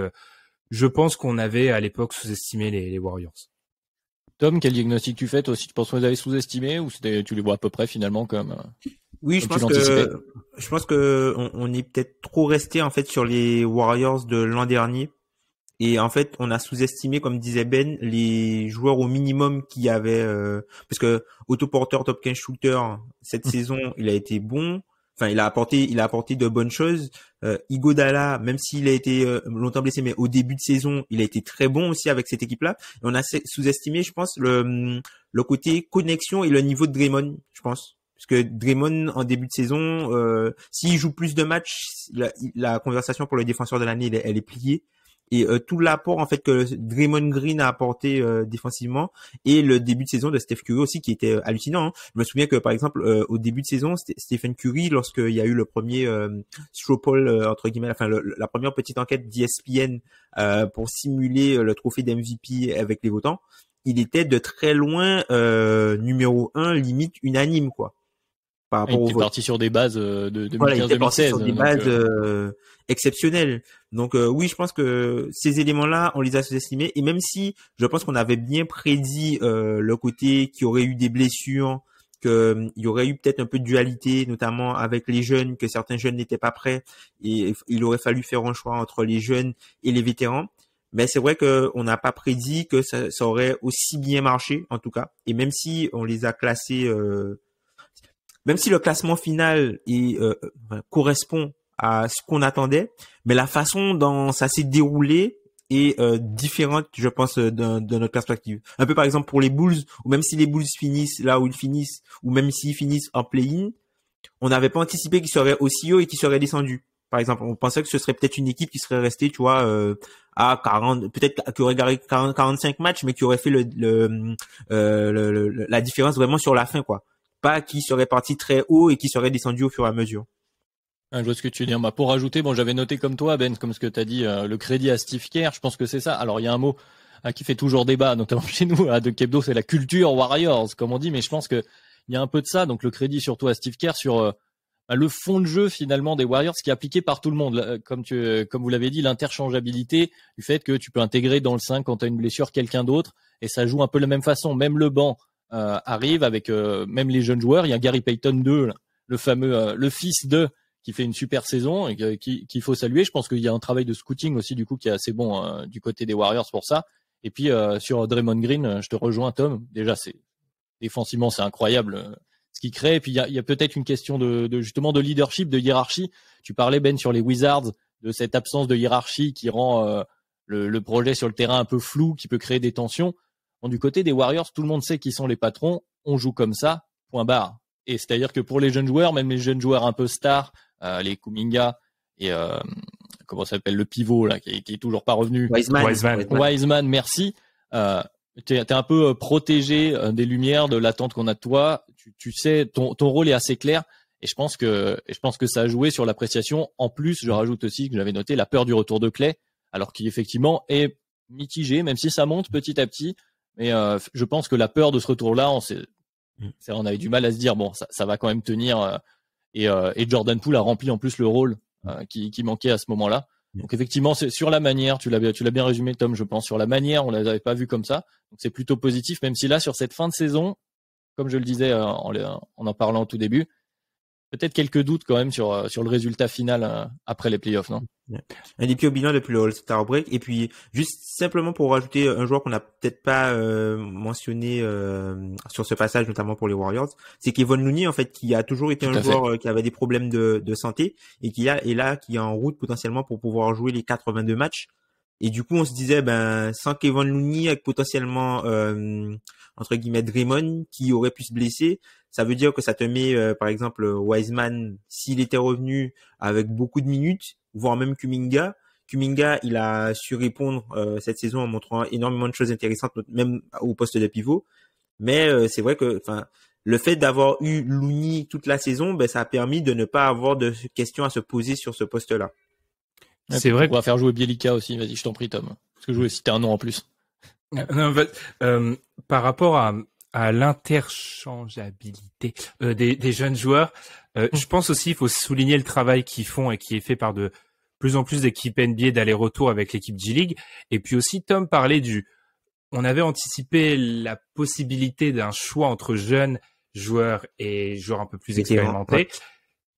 je pense qu'on avait à l'époque sous-estimé les Warriors. Tom, quel diagnostic tu fais toi aussi? Tu penses que vous avez sous-estimé ou tu les vois à peu près finalement comme Oui, je pense que on est peut-être trop resté en fait sur les Warriors de l'an dernier. Et en fait, on a sous-estimé, comme disait Ben, les joueurs au minimum qu'il y avait, parce que Otto Porter, top 15 shooter, cette saison, il a été bon. Enfin, il a apporté de bonnes choses. Iguodala, même s'il a été longtemps blessé, mais au début de saison, il a été très bon aussi avec cette équipe-là. Et on a sous-estimé, je pense, le côté connexion et le niveau de Draymond, je pense. Parce que Draymond, en début de saison, s'il joue plus de matchs, la conversation pour le défenseur de l'année, elle est pliée. Et tout l'apport en fait que Draymond Green a apporté défensivement, et le début de saison de Steph Curry aussi qui était hallucinant. Hein. Je me souviens que par exemple au début de saison, Stephen Curry, lorsqu'il y a eu le premier straw poll entre guillemets, enfin la première petite enquête d'ESPN pour simuler le trophée d'MVP avec les votants, il était de très loin numéro 1, limite unanime quoi. Il était parti sur des bases de 2015-2016. Sur des bases exceptionnelles. Donc oui, je pense que ces éléments-là, on les a sous-estimés. Et même si je pense qu'on avait bien prédit le côté qu'il y aurait eu des blessures, qu'il y aurait eu peut-être un peu de dualité, notamment avec les jeunes, que certains jeunes n'étaient pas prêts, et il aurait fallu faire un choix entre les jeunes et les vétérans. Mais c'est vrai qu'on n'a pas prédit que ça aurait aussi bien marché, en tout cas. Et même si on les a classés... même si le classement final correspond à ce qu'on attendait, mais la façon dont ça s'est déroulé est différente, je pense, de notre perspective. Un peu par exemple pour les Bulls, ou même si les Bulls finissent là où ils finissent, ou même s'ils finissent en play-in, on n'avait pas anticipé qu'ils seraient aussi haut et qu'ils seraient descendus. Par exemple, on pensait que ce serait peut-être une équipe qui serait restée, tu vois, à 40, peut-être qui aurait gagné 45 matchs, mais qui aurait fait la différence vraiment sur la fin, quoi. Pas qui serait parti très haut et qui serait descendu au fur et à mesure. Je vois ce que tu veux dire. Pour rajouter, j'avais noté comme toi, Ben, comme ce que tu as dit, le crédit à Steve Kerr, je pense que c'est ça. Alors, il y a un mot qui fait toujours débat, notamment chez nous, à De Kebdo, c'est la culture Warriors, comme on dit, mais je pense que il y a un peu de ça. Donc, le crédit surtout à Steve Kerr sur le fond de jeu, finalement, des Warriors, qui est appliqué par tout le monde. Comme vous l'avez dit, l'interchangeabilité, du fait que tu peux intégrer dans le 5 quand tu as une blessure quelqu'un d'autre, et ça joue un peu de la même façon. Même le banc arrive avec même les jeunes joueurs. Il y a Gary Payton 2, là, le fameux, le fils de, qui fait une super saison et qu'il faut saluer. Je pense qu'il y a un travail de scouting aussi du coup qui est assez bon du côté des Warriors pour ça. Et puis sur Draymond Green, je te rejoins Tom. Déjà défensivement c'est incroyable ce qu'il crée. Et puis il y a peut-être une question de justement de leadership, de hiérarchie. Tu parlais Ben sur les Wizards de cette absence de hiérarchie qui rend le projet sur le terrain un peu flou, qui peut créer des tensions. Du côté des Warriors, tout le monde sait qui sont les patrons. On joue comme ça. Point barre. Et c'est-à-dire que pour les jeunes joueurs, même les jeunes joueurs un peu stars, les Kuminga et comment ça s'appelle, le pivot là, qui est toujours pas revenu. Wiseman, merci. T'es un peu protégé des lumières, de l'attente qu'on a de toi. Tu sais, ton rôle est assez clair. Et je pense que ça a joué sur l'appréciation. En plus, je rajoute aussi que j'avais noté la peur du retour de Clay, alors qu'il effectivement est mitigé, même si ça monte petit à petit. Mais je pense que la peur de ce retour-là, on avait du mal à se dire bon, ça va quand même tenir. Et Jordan Poole a rempli en plus le rôle qui manquait à ce moment-là. Donc effectivement, c'est sur la manière, tu l'as bien résumé Tom, je pense, sur la manière, on les avait pas vus comme ça. Donc c'est plutôt positif, même si là sur cette fin de saison, comme je le disais en parlant au tout début, peut-être quelques doutes quand même sur le résultat final après les playoffs, non? Un des pires bilans depuis le All-Star Break. Et puis, juste simplement pour rajouter un joueur qu'on n'a peut-être pas mentionné sur ce passage, notamment pour les Warriors, c'est qu'Evon Looney, en fait, qui a toujours été un joueur qui avait des problèmes de santé et qui est en route potentiellement pour pouvoir jouer les 82 matchs. Et du coup, on se disait, sans qu'Evon Looney, avec potentiellement entre guillemets Draymond, qui aurait pu se blesser, ça veut dire que ça te met, par exemple, Wiseman, s'il était revenu avec beaucoup de minutes, voire même Kuminga. Kuminga, il a su répondre cette saison en montrant énormément de choses intéressantes, même au poste de pivot. Mais c'est vrai que, le fait d'avoir eu Looney toute la saison, ça a permis de ne pas avoir de questions à se poser sur ce poste-là. C'est vrai qu'on va faire jouer Bielica aussi. Vas-y, je t'en prie, Tom. Parce que je voulais citer un nom en plus. Non, en fait, par rapport à l'interchangeabilité des jeunes joueurs, je pense aussi il faut souligner le travail qu'ils font et qui est fait par de plus en plus d'équipes NBA d'aller-retour avec l'équipe G-League. Et puis aussi, Tom parlait on avait anticipé la possibilité d'un choix entre jeunes joueurs et joueurs un peu plus expérimentés. Ouais.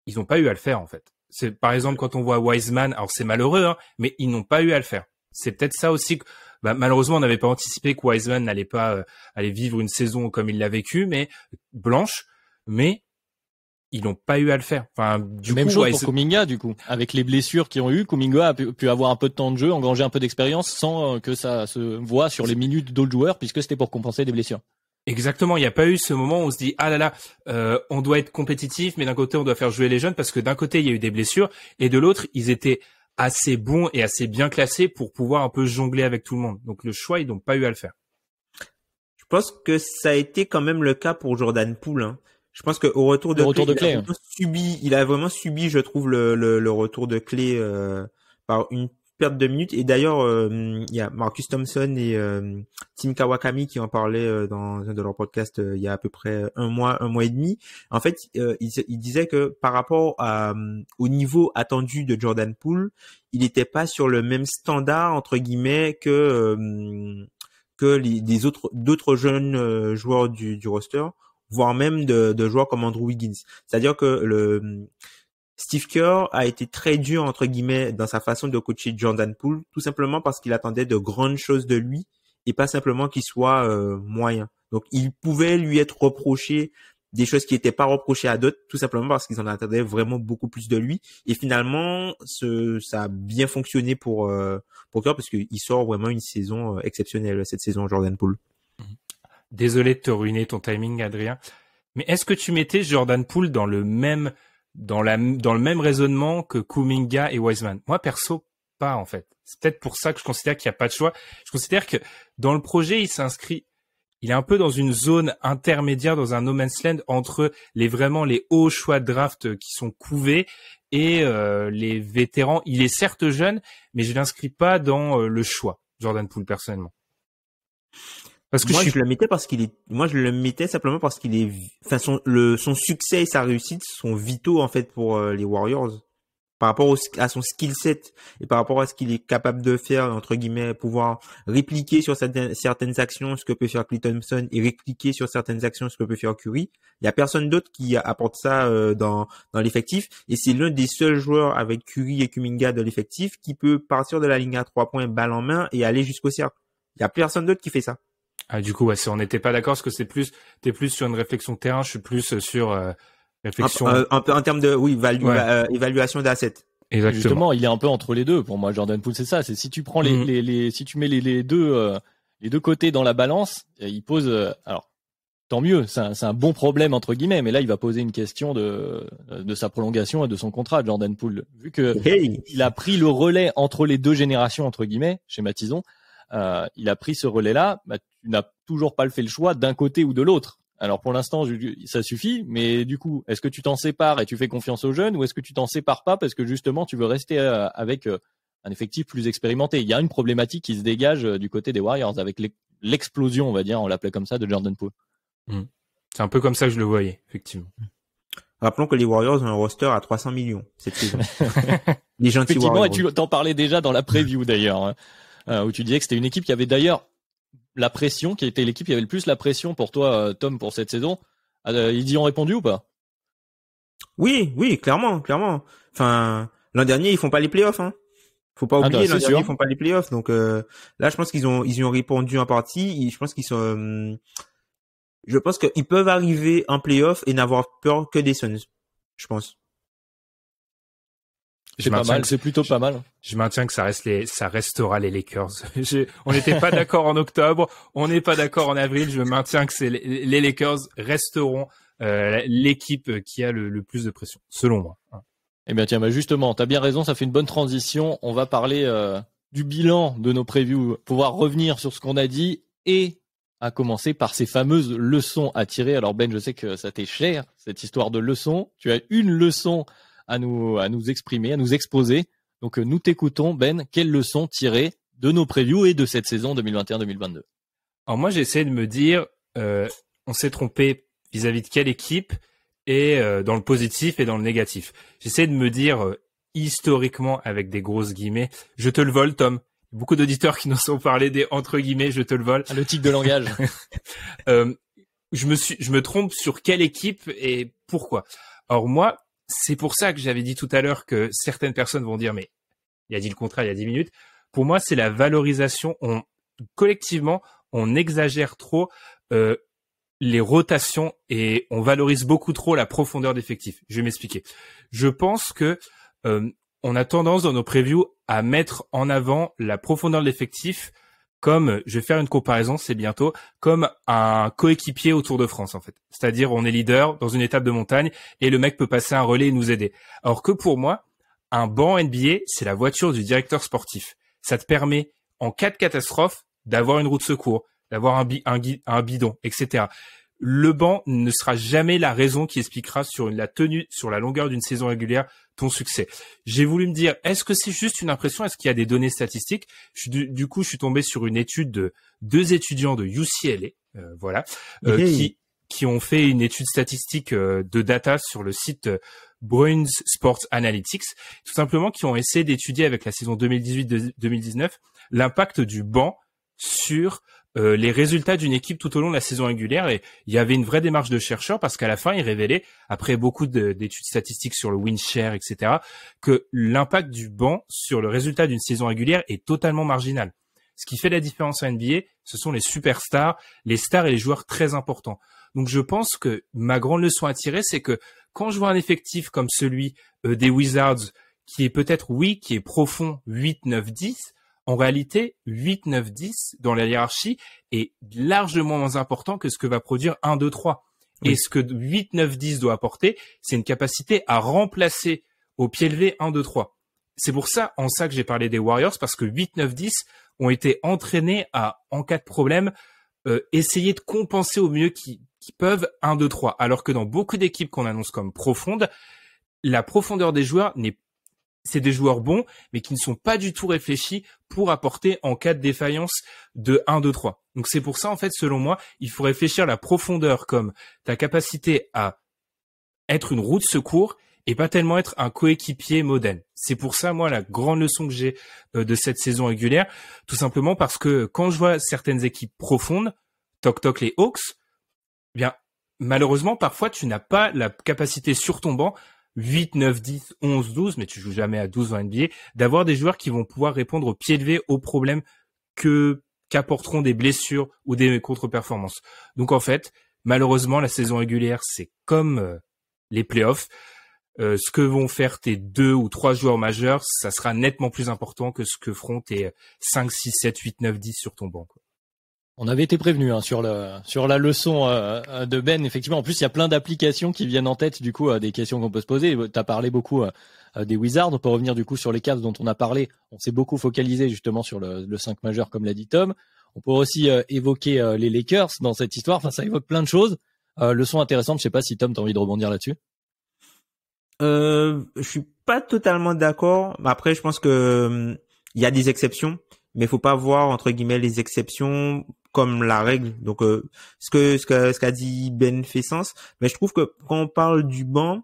Ils n'ont pas eu à le faire, en fait. C'est, par exemple, quand on voit Wiseman, alors c'est malheureux, hein, mais ils n'ont pas eu à le faire. C'est peut-être ça aussi que, malheureusement, on n'avait pas anticipé que Wiseman n'allait pas aller vivre une saison comme il l'a vécu, mais blanche, mais ils n'ont pas eu à le faire. Enfin, Même chose pour Kuminga, du coup. Avec les blessures qu'ils ont eu, Kuminga a pu avoir un peu de temps de jeu, engranger un peu d'expérience sans que ça se voit sur les minutes d'autres joueurs, puisque c'était pour compenser des blessures. Exactement, il n'y a pas eu ce moment où on se dit ah là là, on doit être compétitif, mais d'un côté on doit faire jouer les jeunes parce que d'un côté il y a eu des blessures et de l'autre ils étaient assez bons et assez bien classés pour pouvoir un peu jongler avec tout le monde. Donc le choix ils n'ont pas eu à le faire. Je pense que ça a été quand même le cas pour Jordan Poole. Hein. Je pense que au retour de Clay, il a vraiment subi, je trouve, le retour de Clay par une perte de minutes. Et d'ailleurs, il y a Marcus Thompson et Tim Kawakami qui en parlaient dans un de leurs podcasts il y a à peu près un mois et demi. En fait, il disait que par rapport au niveau attendu de Jordan Poole, il n'était pas sur le même standard entre guillemets que d'autres jeunes joueurs du roster, voire même de joueurs comme Andrew Wiggins. C'est-à-dire que Steve Kerr a été très dur, entre guillemets, dans sa façon de coacher Jordan Poole, tout simplement parce qu'il attendait de grandes choses de lui et pas simplement qu'il soit moyen. Donc, il pouvait lui être reproché des choses qui n'étaient pas reprochées à d'autres, tout simplement parce qu'ils en attendaient vraiment beaucoup plus de lui. Et finalement, ça a bien fonctionné pour Kerr parce qu'il sort vraiment une saison exceptionnelle, cette saison, Jordan Poole. Désolé de te ruiner ton timing, Adrien. Mais est-ce que tu mettais Jordan Poole dans le même raisonnement que Kuminga et Wiseman? Moi, perso, pas, en fait. C'est peut-être pour ça que je considère qu'il n'y a pas de choix. Je considère que dans le projet, il est un peu dans une zone intermédiaire, dans un no man's land entre les hauts choix de draft qui sont couvés et les vétérans. Il est certes jeune, mais je l'inscris pas dans le choix, Jordan Poole, personnellement. Parce que je le mettais simplement parce qu'il est, enfin, son succès et sa réussite sont vitaux, en fait, pour les Warriors. Par rapport à son skill set et par rapport à ce qu'il est capable de faire, entre guillemets, pouvoir répliquer sur certaines actions ce que peut faire Klay Thompson et répliquer sur certaines actions ce que peut faire Curry. Il y a personne d'autre qui apporte ça dans l'effectif et c'est l'un des seuls joueurs avec Curry et Kuminga de l'effectif qui peut partir de la ligne à 3 points balle en main et aller jusqu'au cercle. Il y a personne d'autre qui fait ça. Ah, du coup, ouais, on n'était pas d'accord parce que t'es plus sur une réflexion de terrain, je suis plus sur réflexion. En termes de, évaluation d'assets. Exactement. Justement, il est un peu entre les deux. Pour moi, Jordan Poole, c'est ça. C'est si tu prends si tu mets les deux côtés dans la balance, il pose, alors, tant mieux, c'est un bon problème entre guillemets, mais là il va poser une question de sa prolongation et de son contrat, Jordan Poole, vu que il a pris le relais entre les deux générations entre guillemets, schématisons, il a pris ce relais-là, bah, tu n'as toujours pas fait le choix d'un côté ou de l'autre. Alors pour l'instant ça suffit, mais du coup est-ce que tu t'en sépares et tu fais confiance aux jeunes, ou est-ce que tu t'en sépares pas parce que justement tu veux rester avec un effectif plus expérimenté? Il y a une problématique qui se dégage du côté des Warriors avec l'explosion, on va dire, on l'appelait comme ça, de Jordan Poole. C'est un peu comme ça que je le voyais, effectivement. Rappelons que les Warriors ont un roster à 300 millions cette saison. Les gentils effectivement, Warriors. et tu t'en parlais déjà dans la preview d'ailleurs, où tu disais que c'était une équipe qui avait d'ailleurs la pression, qui était l'équipe qui avait le plus la pression pour toi, Tom, pour cette saison. Ils y ont répondu ou pas? Oui, clairement. Enfin, l'an dernier, ils font pas les playoffs, hein. Faut pas oublier, l'an dernier, ils font pas les playoffs. Donc là, je pense qu'ils y ont répondu en partie. Je pense je pense qu'ils peuvent arriver en playoff et n'avoir peur que des Suns. Je pense. C'est pas mal, c'est plutôt pas mal. Je maintiens que ça restera les Lakers. On n'était pas d'accord en octobre, on n'est pas d'accord en avril. Je maintiens que les Lakers resteront l'équipe qui a le plus de pression, selon moi. Eh bien tiens, justement, t'as bien raison, ça fait une bonne transition. On va parler du bilan de nos previews, pouvoir revenir sur ce qu'on a dit et à commencer par ces fameuses leçons à tirer. Alors Ben, je sais que ça t'est cher, cette histoire de leçons. Tu as une leçon à nous exprimer, à nous exposer. Donc nous t'écoutons, Ben. Quelle leçon tirer de nos previews et de cette saison 2021-2022? Alors moi, j'essaie de me dire, on s'est trompé vis-à-vis de quelle équipe, et dans le positif et dans le négatif. J'essaie de me dire, historiquement, avec des grosses guillemets, je te le vole, Tom. Beaucoup d'auditeurs qui nous ont parlé des entre guillemets, je te le vole. Le tic de langage. Je me trompe sur quelle équipe et pourquoi. Alors moi, c'est pour ça que j'avais dit tout à l'heure que certaines personnes vont dire, mais il a dit le contraire il y a 10 minutes. Pour moi, c'est la valorisation. Collectivement, on exagère trop les rotations et on valorise beaucoup trop la profondeur d'effectifs. Je vais m'expliquer. Je pense que on a tendance dans nos previews à mettre en avant la profondeur de l'effectif comme, je vais faire une comparaison, c'est bientôt, comme un coéquipier au Tour de France en fait. C'est-à-dire on est leader dans une étape de montagne et le mec peut passer un relais et nous aider. Alors que pour moi, un banc NBA, c'est la voiture du directeur sportif. Ça te permet, en cas de catastrophe, d'avoir une roue de secours, d'avoir un bidon, etc. Le banc ne sera jamais la raison qui expliquera sur la longueur d'une saison régulière ton succès. J'ai voulu me dire, est-ce que c'est juste une impression? Est-ce qu'il y a des données statistiques? Du coup, je suis tombé sur une étude de 2 étudiants de UCLA, qui ont fait une étude statistique de data sur le site Bruins Sports Analytics, tout simplement qui ont essayé d'étudier avec la saison 2018-2019 l'impact du banc sur les résultats d'une équipe tout au long de la saison régulière. Et il y avait une vraie démarche de chercheurs parce qu'à la fin, ils révélaient, après beaucoup d'études statistiques sur le win share, etc., que l'impact du banc sur le résultat d'une saison régulière est totalement marginal. Ce qui fait la différence en NBA, ce sont les superstars, les stars et les joueurs très importants. Donc je pense que ma grande leçon à tirer, c'est que quand je vois un effectif comme celui des Wizards, qui est peut-être, qui est profond 8, 9, 10, en réalité, 8, 9, 10 dans la hiérarchie est largement moins important que ce que va produire 1, 2, 3. Oui. Et ce que 8, 9, 10 doit apporter, c'est une capacité à remplacer au pied levé 1, 2, 3. C'est pour ça, en ça que j'ai parlé des Warriors, parce que 8, 9, 10 ont été entraînés à, en cas de problème, essayer de compenser au mieux qu'ils peuvent 1, 2, 3. Alors que dans beaucoup d'équipes qu'on annonce comme profondes, la profondeur des joueurs c'est des joueurs bons, mais qui ne sont pas du tout réfléchis pour apporter en cas de défaillance de 1, 2, 3. Donc c'est pour ça, en fait, selon moi, il faut réfléchir à la profondeur comme ta capacité à être une roue de secours et pas tellement être un coéquipier moderne. C'est pour ça, moi, la grande leçon que j'ai de cette saison régulière, tout simplement parce que quand je vois certaines équipes profondes, toc les Hawks, eh bien, malheureusement, parfois, tu n'as pas la capacité sur ton banc 8, 9, 10, 11, 12, mais tu joues jamais à 12 en NBA, d'avoir des joueurs qui vont pouvoir répondre au pied levé aux problèmes qu'apporteront des blessures ou des contre-performances. Donc en fait, malheureusement, la saison régulière, c'est comme les playoffs. Ce que vont faire tes 2 ou 3 joueurs majeurs, ça sera nettement plus important que ce que feront tes 5, 6, 7, 8, 9, 10 sur ton banc, quoi. On avait été prévenu sur la leçon de Ben. Effectivement, en plus, il y a plein d'applications qui viennent en tête, du coup, des questions qu'on peut se poser. Tu as parlé beaucoup des Wizards. On peut revenir, du coup, sur les Cavs dont on a parlé. On s'est beaucoup focalisé, justement, sur le 5 majeur, comme l'a dit Tom. On peut aussi évoquer les Lakers dans cette histoire. Enfin, ça évoque plein de choses. Leçon intéressante. Je sais pas si, Tom, tu as envie de rebondir là-dessus. Je suis pas totalement d'accord. Après, je pense que il y a des exceptions, mais faut pas voir entre guillemets les exceptions comme la règle. Donc, ce qu'a dit Ben fait sens. Mais je trouve que quand on parle du banc,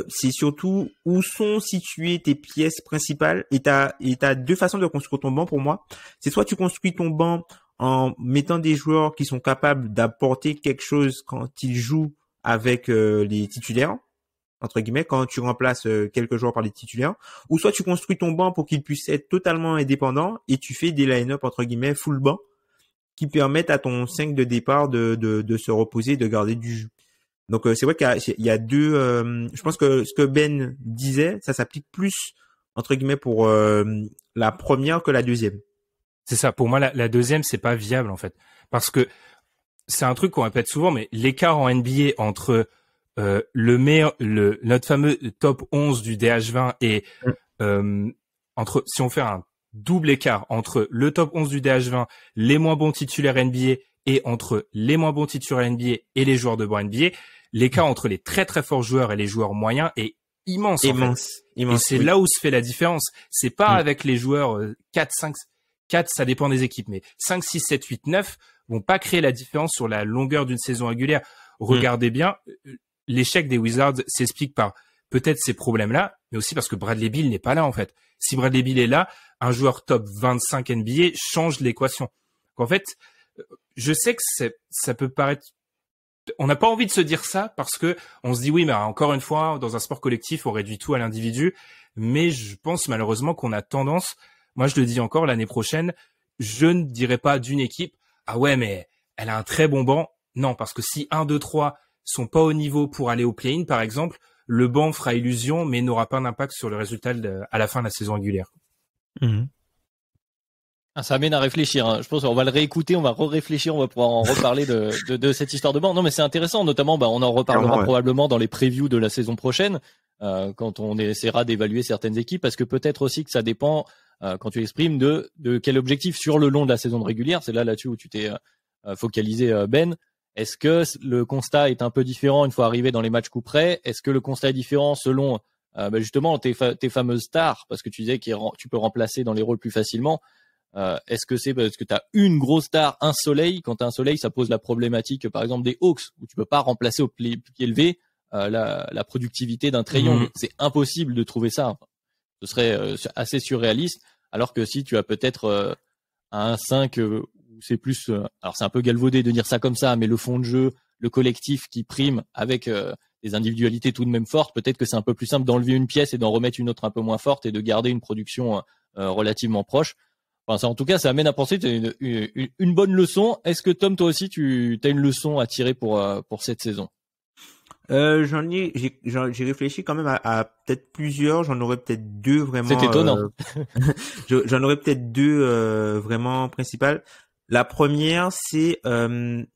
c'est surtout où sont situées tes pièces principales. Et t'as deux façons de construire ton banc pour moi. C'est soit tu construis ton banc en mettant des joueurs qui sont capables d'apporter quelque chose quand ils jouent avec les titulaires, entre guillemets, quand tu remplaces quelques joueurs par des titulaires, ou soit tu construis ton banc pour qu'il puisse être totalement indépendant et tu fais des line-up, entre guillemets, full banc, qui permettent à ton 5 de départ de se reposer, de garder du jus. Donc c'est vrai qu'il y a deux, je pense que ce que Ben disait, ça s'applique plus, entre guillemets, pour la première que la deuxième. C'est ça, pour moi la deuxième c'est pas viable en fait, parce que c'est un truc qu'on répète souvent, mais l'écart en NBA entre notre fameux top 11 du DH20 et entre, si on fait un double écart entre le top 11 du DH20, les moins bons titulaires NBA et entre les moins bons titulaires NBA et les joueurs de banc NBA, l'écart entre les très très forts joueurs et les joueurs moyens est immense. Immense. Et c'est là où se fait la différence. C'est pas avec les joueurs 4, 5, 4, ça dépend des équipes, mais 5, 6, 7, 8, 9 vont pas créer la différence sur la longueur d'une saison régulière. Regardez bien, l'échec des Wizards s'explique par peut-être ces problèmes-là, mais aussi parce que Bradley Beal n'est pas là, en fait. Si Bradley Beal est là, un joueur top 25 NBA change l'équation. En fait, je sais que ça peut paraître, on n'a pas envie de se dire ça parce que on se dit oui, mais encore une fois, dans un sport collectif, on réduit tout à l'individu. Mais je pense malheureusement qu'on a tendance, moi je le dis encore, l'année prochaine, je ne dirais pas d'une équipe, ah ouais, mais elle a un très bon banc. Non, parce que si 1, 2, 3 sont pas au niveau pour aller au play-in, par exemple, le banc fera illusion, mais n'aura pas d'impact sur le résultat à la fin de la saison régulière. Ça amène à réfléchir. Je pense qu'on va le réécouter, on va réfléchir, on va pouvoir en reparler de cette histoire de banc. Non, mais c'est intéressant, notamment, on en reparlera probablement dans les previews de la saison prochaine, quand on essaiera d'évaluer certaines équipes, parce que peut-être aussi que ça dépend, quand tu exprimes, de quel objectif sur le long de la saison régulière. C'est là-dessus où tu t'es focalisé, Ben. Est-ce que le constat est un peu différent une fois arrivé dans les matchs coup près? Est-ce que le constat est différent selon justement tes fameuses stars, parce que tu disais que tu peux remplacer dans les rôles plus facilement? Est-ce que c'est parce que tu as une grosse star, un soleil? Quand tu as un soleil, ça pose la problématique, par exemple, des Hawks, où tu peux pas remplacer au pied levé la productivité d'un Trae Young. C'est impossible de trouver ça. Ce serait assez surréaliste. Alors que si tu as peut-être un 5 où c'est plus... alors c'est un peu galvaudé de dire ça comme ça, mais le fond de jeu, le collectif qui prime avec des individualités tout de même fortes, peut-être que c'est un peu plus simple d'enlever une pièce et d'en remettre une autre un peu moins forte et de garder une production relativement proche. Enfin, ça, en tout cas, ça amène à penser que c'est une bonne leçon. Est-ce que Tom, toi aussi, tu as une leçon à tirer pour cette saison? J'ai réfléchi quand même à peut-être plusieurs. J'en aurais peut-être deux vraiment. C'est étonnant. J'en aurais peut-être deux vraiment principales. La première, c'est de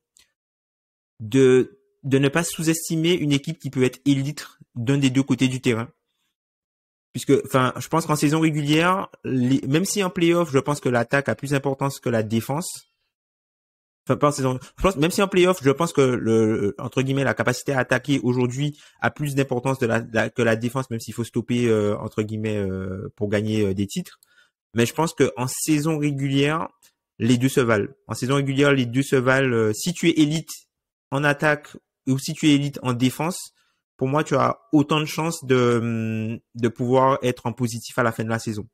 ne pas sous-estimer une équipe qui peut être élite d'un des deux côtés du terrain. Puisque, enfin, je pense qu'en saison régulière, même si en playoff, je pense que l'attaque a plus d'importance que la défense. Enfin, pas en saison. Je pense, même si en playoff, je pense que entre guillemets, la capacité à attaquer aujourd'hui a plus d'importance que la défense, même s'il faut stopper, entre guillemets, pour gagner des titres. Mais je pense que en saison régulière, les deux se valent. En saison régulière, les deux se valent. Si tu es élite en attaque ou si tu es élite en défense, pour moi, tu as autant de chances de pouvoir être en positif à la fin de la saison.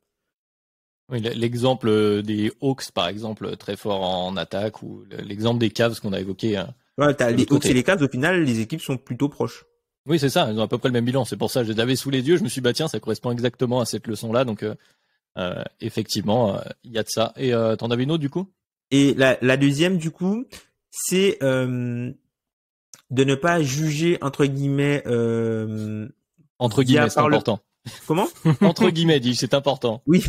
Oui, l'exemple des Hawks, par exemple, très fort en attaque, ou l'exemple des Cavs qu'on a évoqué. Ouais, t'as les Hawks et les Cavs, au final, les équipes sont plutôt proches. Oui, c'est ça, ils ont à peu près le même bilan. C'est pour ça que je les avais sous les yeux. Je me suis dit, tiens, ça correspond exactement à cette leçon-là. Donc, effectivement, il y a de ça. Et t'en avais une autre, du coup? Et la deuxième, du coup, c'est de ne pas juger, entre guillemets... entre guillemets, c'est important. Comment? Entre guillemets, dis, c'est important. Oui,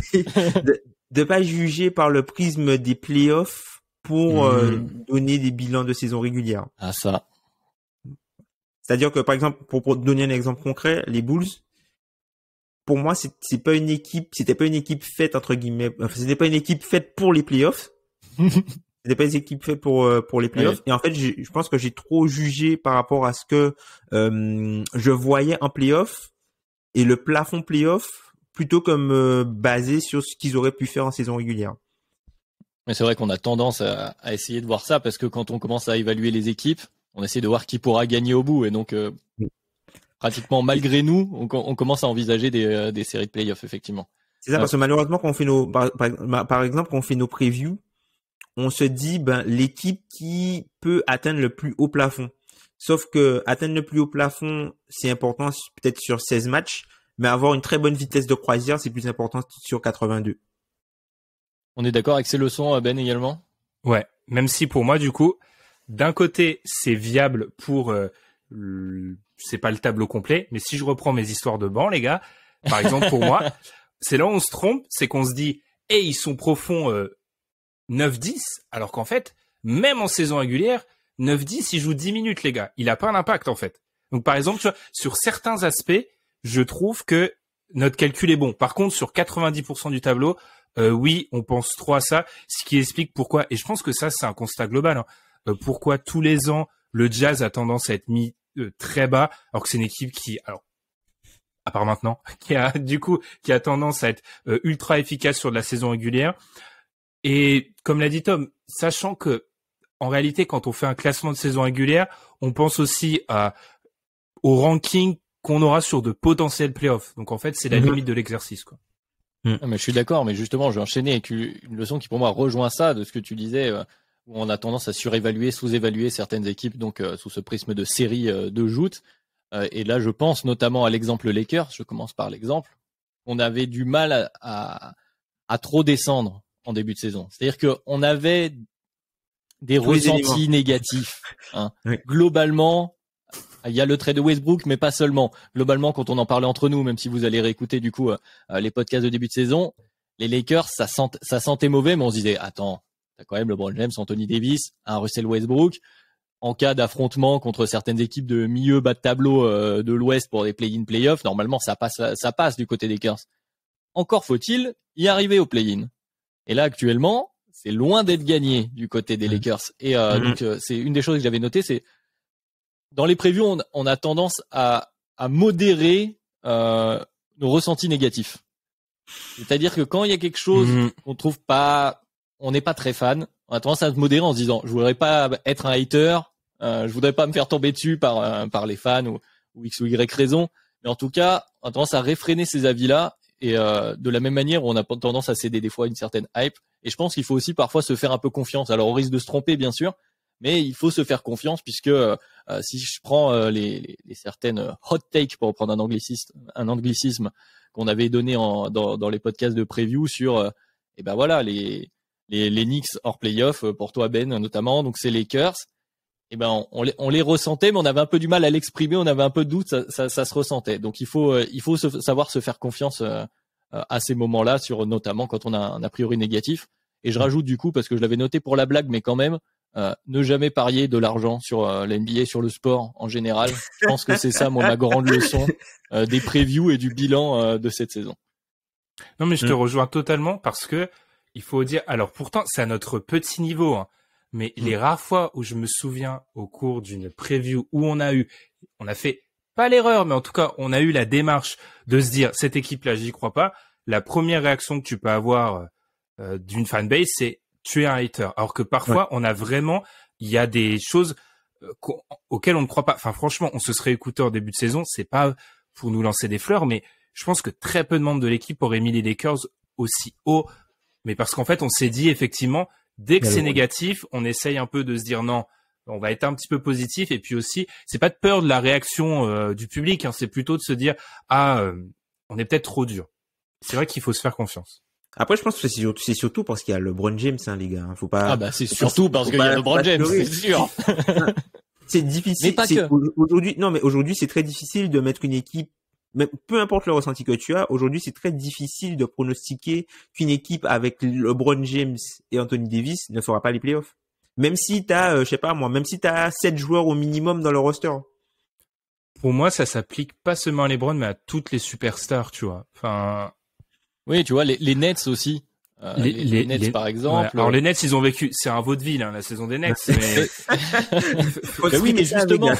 de pas juger par le prisme des playoffs pour donner des bilans de saison régulière. Ah ça. C'est-à-dire que par exemple, pour donner un exemple concret, les Bulls, pour moi, c'était pas une équipe faite entre guillemets, enfin, c'était pas une équipe faite pour les playoffs. C'était pas une équipe faite pour les playoffs. Et en fait, je pense que j'ai trop jugé par rapport à ce que je voyais en playoffs et le plafond playoff plutôt comme basé sur ce qu'ils auraient pu faire en saison régulière. Mais c'est vrai qu'on a tendance à essayer de voir ça parce que quand on commence à évaluer les équipes, on essaie de voir qui pourra gagner au bout et donc pratiquement malgré nous, on commence à envisager des séries de playoffs effectivement. C'est ça, parce que malheureusement quand on fait par exemple quand on fait nos previews, on se dit l'équipe qui peut atteindre le plus haut plafond. Sauf que atteindre le plus haut plafond, c'est important peut-être sur 16 matchs, mais avoir une très bonne vitesse de croisière, c'est plus important sur 82. On est d'accord avec ces leçons, Ben, également? Ouais, même si pour moi, du coup, d'un côté, c'est viable pour... c'est pas le tableau complet, mais si je reprends mes histoires de banc, les gars, par exemple, pour moi, c'est là où on se trompe, c'est qu'on se dit « ils sont profonds 9-10 », alors qu'en fait, même en saison régulière, 9-10, il joue 10 minutes, les gars. Il a pas un impact, en fait. Donc, par exemple, tu vois, sur certains aspects, je trouve que notre calcul est bon. Par contre, sur 90% du tableau, oui, on pense trop à ça, ce qui explique pourquoi, et je pense que ça, c'est un constat global, hein, pourquoi tous les ans, le Jazz a tendance à être mis très bas, alors que c'est une équipe qui, alors, à part maintenant, qui a tendance à être ultra efficace sur de la saison régulière. Et comme l'a dit Tom, sachant que, en réalité, quand on fait un classement de saison régulière, on pense aussi au ranking qu'on aura sur de potentiels playoffs. Donc en fait, c'est la limite de l'exercice, quoi. Mais je suis d'accord, mais justement, je vais enchaîner avec une leçon qui pour moi rejoint ça de ce que tu disais, où on a tendance à surévaluer, sous-évaluer certaines équipes, donc sous ce prisme de série de joutes. Et là, je pense notamment à l'exemple Lakers. Je commence par l'exemple. On avait du mal à trop descendre en début de saison. C'est-à-dire qu'on avait des ressentis négatifs. Hein. Oui. Globalement, il y a le trade de Westbrook, mais pas seulement. Globalement, quand on en parlait entre nous, même si vous allez réécouter du coup les podcasts de début de saison, les Lakers, ça sentait mauvais, mais on se disait, attends, t'as quand même LeBron James, Anthony Davis, un Russell Westbrook. En cas d'affrontement contre certaines équipes de milieu bas de tableau de l'Ouest pour des play-in, play-off, normalement ça passe du côté des Lakers. Encore faut-il y arriver au play-in. Et là actuellement, c'est loin d'être gagné du côté des Lakers. Et donc c'est une des choses que j'avais notées, c'est dans les previews, on a tendance à modérer nos ressentis négatifs. C'est-à-dire que quand il y a quelque chose qu'on trouve pas, on n'est pas très fan, on a tendance à se modérer en se disant, je voudrais pas être un hater, je voudrais pas me faire tomber dessus par les fans ou X ou Y raison. Mais en tout cas, on a tendance à réfréner ces avis-là et de la même manière, on a tendance à céder des fois une certaine hype. Et je pense qu'il faut aussi parfois se faire un peu confiance. Alors, on risque de se tromper, bien sûr, mais il faut se faire confiance puisque si je prends les certaines hot takes, pour reprendre un anglicisme qu'on avait donné dans les podcasts de preview sur, et ben voilà, les Knicks hors playoff pour toi Ben notamment, donc c'est les Lakers. Et ben on les ressentait, mais on avait un peu du mal à l'exprimer, on avait un peu de doute, ça se ressentait. Donc il faut savoir se faire confiance à ces moments-là, sur notamment quand on a un a priori négatif. Et je rajoute du coup, parce que je l'avais noté pour la blague, mais quand même, ne jamais parier de l'argent sur la NBA, sur le sport en général. Je pense que c'est ça, moi, ma grande leçon des previews et du bilan de cette saison. Non, mais je te rejoins totalement parce que il faut dire, alors pourtant c'est à notre petit niveau, hein, mais les rares fois où je me souviens au cours d'une preview où on a fait pas l'erreur, mais en tout cas on a eu la démarche de se dire cette équipe-là j'y crois pas. La première réaction que tu peux avoir d'une fanbase, c'est tu es un hater. Alors que parfois on a vraiment, il y a des choses auxquelles on ne croit pas. Enfin franchement, on se serait écouté en début de saison, c'est pas pour nous lancer des fleurs, mais je pense que très peu de membres de l'équipe auraient mis les Lakers aussi haut. Mais parce qu'en fait, on s'est dit effectivement, dès que c'est négatif, on essaye un peu de se dire non, on va être un petit peu positif. Et puis aussi, c'est pas de peur de la réaction du public, hein, c'est plutôt de se dire on est peut-être trop dur. C'est vrai qu'il faut se faire confiance. Après, je pense que c'est surtout parce qu'il y a LeBron James, hein, les gars. Faut pas. Ah bah c'est surtout parce qu'il y a LeBron James, c'est sûr. C'est difficile. Mais pas que. Aujourd'hui, c'est très difficile de mettre une équipe mais peu importe le ressenti que tu as, aujourd'hui, c'est très difficile de pronostiquer qu'une équipe avec LeBron James et Anthony Davis ne fera pas les playoffs. Même si t'as, je sais pas moi, même si t'as 7 joueurs au minimum dans le roster. Pour moi, ça s'applique pas seulement à LeBron, mais à toutes les superstars, tu vois. Enfin. Oui, tu vois, les Nets aussi. Les Nets, par exemple. Ouais. Alors, les Nets, ils ont vécu, c'est un vaudeville, hein, la saison des Nets, mais... Ben oui, mais justement.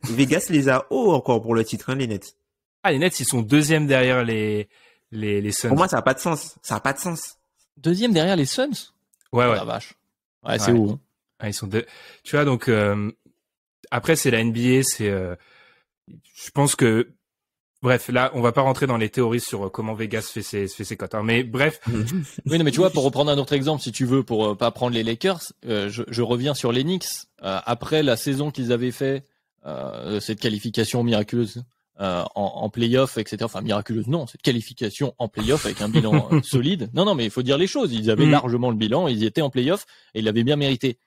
Vegas les a hauts encore pour le titre, hein, les Nets. Ah, les Nets, ils sont deuxième derrière les Suns. Pour moi, ça a pas de sens. Ça a pas de sens. Deuxième derrière les Suns? Ouais, oh, ouais. La vache. Ouais, c'est où, hein. Ah, ils sont deux. Tu vois, donc, après, c'est la NBA, c'est, je pense que, bref, là, on va pas rentrer dans les théories sur comment Vegas fait ses cotes, hein, mais bref. Oui, non, mais tu vois, pour reprendre un autre exemple, si tu veux, pour pas prendre les Lakers, je reviens sur les Knicks. Après la saison qu'ils avaient fait, cette qualification miraculeuse en play-off, etc. Enfin, miraculeuse, non, cette qualification en play-off avec un bilan solide. Non, mais il faut dire les choses. Ils avaient largement le bilan, ils y étaient en play-off et ils l'avaient bien mérité.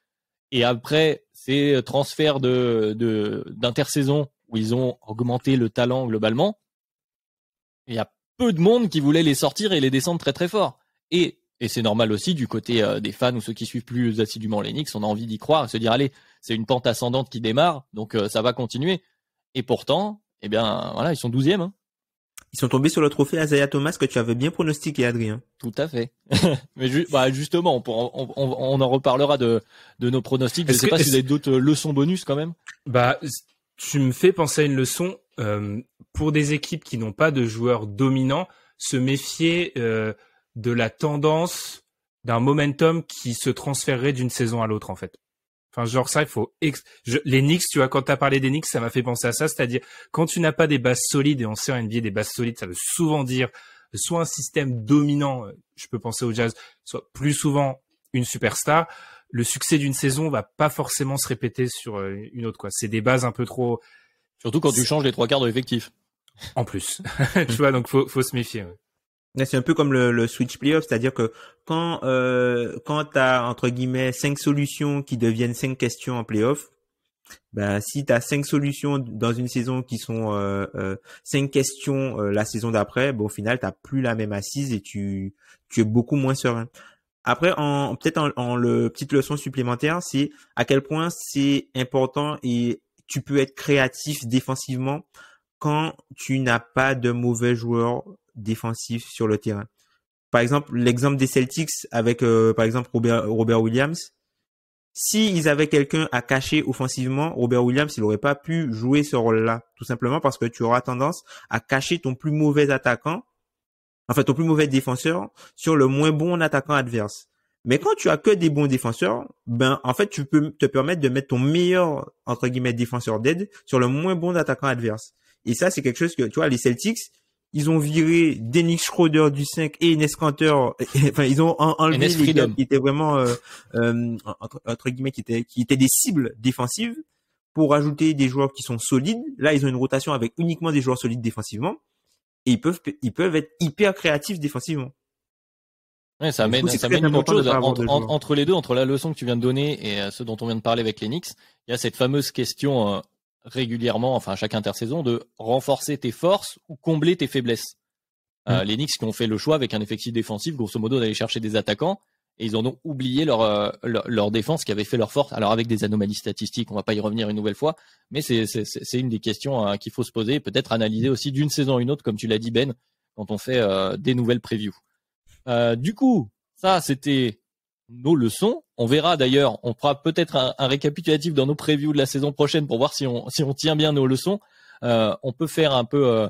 Et après, ces transferts d'intersaison où ils ont augmenté le talent globalement, il y a peu de monde qui voulait les sortir et les descendre très très fort. Et c'est normal aussi du côté des fans ou ceux qui suivent plus assidûment les Knicks, on a envie d'y croire et se dire allez, c'est une pente ascendante qui démarre, donc ça va continuer. Et pourtant, eh bien voilà, ils sont 12e. Hein. Ils sont tombés sur le trophée Isaiah Thomas que tu avais bien pronostiqué, Adrien. Tout à fait. Mais justement, on en reparlera de nos pronostics. Je sais pas si vous avez d'autres leçons bonus quand même. Bah, tu me fais penser à une leçon. Pour des équipes qui n'ont pas de joueurs dominants, se méfier de la tendance d'un momentum qui se transférerait d'une saison à l'autre en fait. Enfin, genre ça, il faut... Les Knicks, tu vois, quand t'as parlé des Knicks, ça m'a fait penser à ça, c'est-à-dire quand tu n'as pas des bases solides, et on sait en NBA, des bases solides, ça veut souvent dire soit un système dominant, je peux penser au Jazz, soit plus souvent une superstar, le succès d'une saison va pas forcément se répéter sur une autre, quoi. C'est des bases un peu trop... Surtout quand tu changes les 3/4 de l'effectif. En plus. Tu vois, donc faut se méfier. Ouais. C'est un peu comme le switch playoff, c'est-à-dire que quand t'as entre guillemets 5 solutions qui deviennent 5 questions en playoff, ben si t'as 5 solutions dans une saison qui sont 5 questions la saison d'après, ben au final t'as plus la même assise et tu es beaucoup moins serein. Après, peut-être en le petite leçon supplémentaire, c'est à quel point c'est important et tu peux être créatif défensivement quand tu n'as pas de mauvais joueurs défensifs sur le terrain. Par exemple, l'exemple des Celtics avec, par exemple, Robert Williams. Si ils avaient quelqu'un à cacher offensivement, Robert Williams, il aurait pas pu jouer ce rôle-là. Tout simplement parce que tu auras tendance à cacher ton plus mauvais attaquant, enfin ton plus mauvais défenseur, sur le moins bon attaquant adverse. Mais quand tu as que des bons défenseurs, ben en fait tu peux te permettre de mettre ton meilleur entre guillemets défenseur d'aide sur le moins bon attaquant adverse. Et ça c'est quelque chose que tu vois, les Celtics, ils ont viré Dennis Schroeder du 5 et Enes Kanter, enfin ils ont enlevé les gars qui étaient vraiment entre guillemets qui étaient des cibles défensives pour ajouter des joueurs qui sont solides. Là ils ont une rotation avec uniquement des joueurs solides défensivement et ils peuvent être hyper créatifs défensivement. Ouais, ça amène une autre chose entre les deux, entre la leçon que tu viens de donner et ce dont on vient de parler avec les Knicks. Il y a cette fameuse question régulièrement, enfin à chaque intersaison, de renforcer tes forces ou combler tes faiblesses. Les Knicks qui ont fait le choix avec un effectif défensif, grosso modo, d'aller chercher des attaquants, et ils en ont oublié leur défense qui avait fait leur force. Alors avec des anomalies statistiques, on va pas y revenir une nouvelle fois, mais c'est une des questions qu'il faut se poser, peut-être analyser aussi d'une saison à une autre, comme tu l'as dit Ben, quand on fait des nouvelles previews. Du coup, ça c'était nos leçons. On verra d'ailleurs, on fera peut-être un récapitulatif dans nos previews de la saison prochaine pour voir si on tient bien nos leçons. On peut faire un peu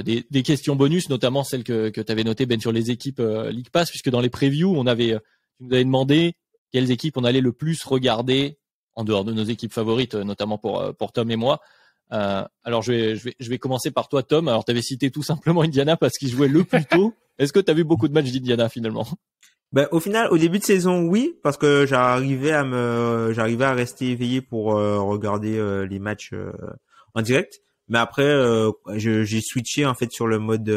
des questions bonus, notamment celles que tu avais notées Ben sur les équipes League Pass, puisque dans les previews, tu nous avais demandé quelles équipes on allait le plus regarder en dehors de nos équipes favorites, notamment pour Tom et moi. Alors je vais commencer par toi Tom. Alors tu avais cité tout simplement Indiana parce qu'ils jouaient le plus tôt. Est-ce que tu as vu beaucoup de matchs d'Indiana finalement? Ben au final, au début de saison, oui, parce que j'arrivais à rester éveillé pour regarder les matchs en direct. Mais après, j'ai switché en fait sur le mode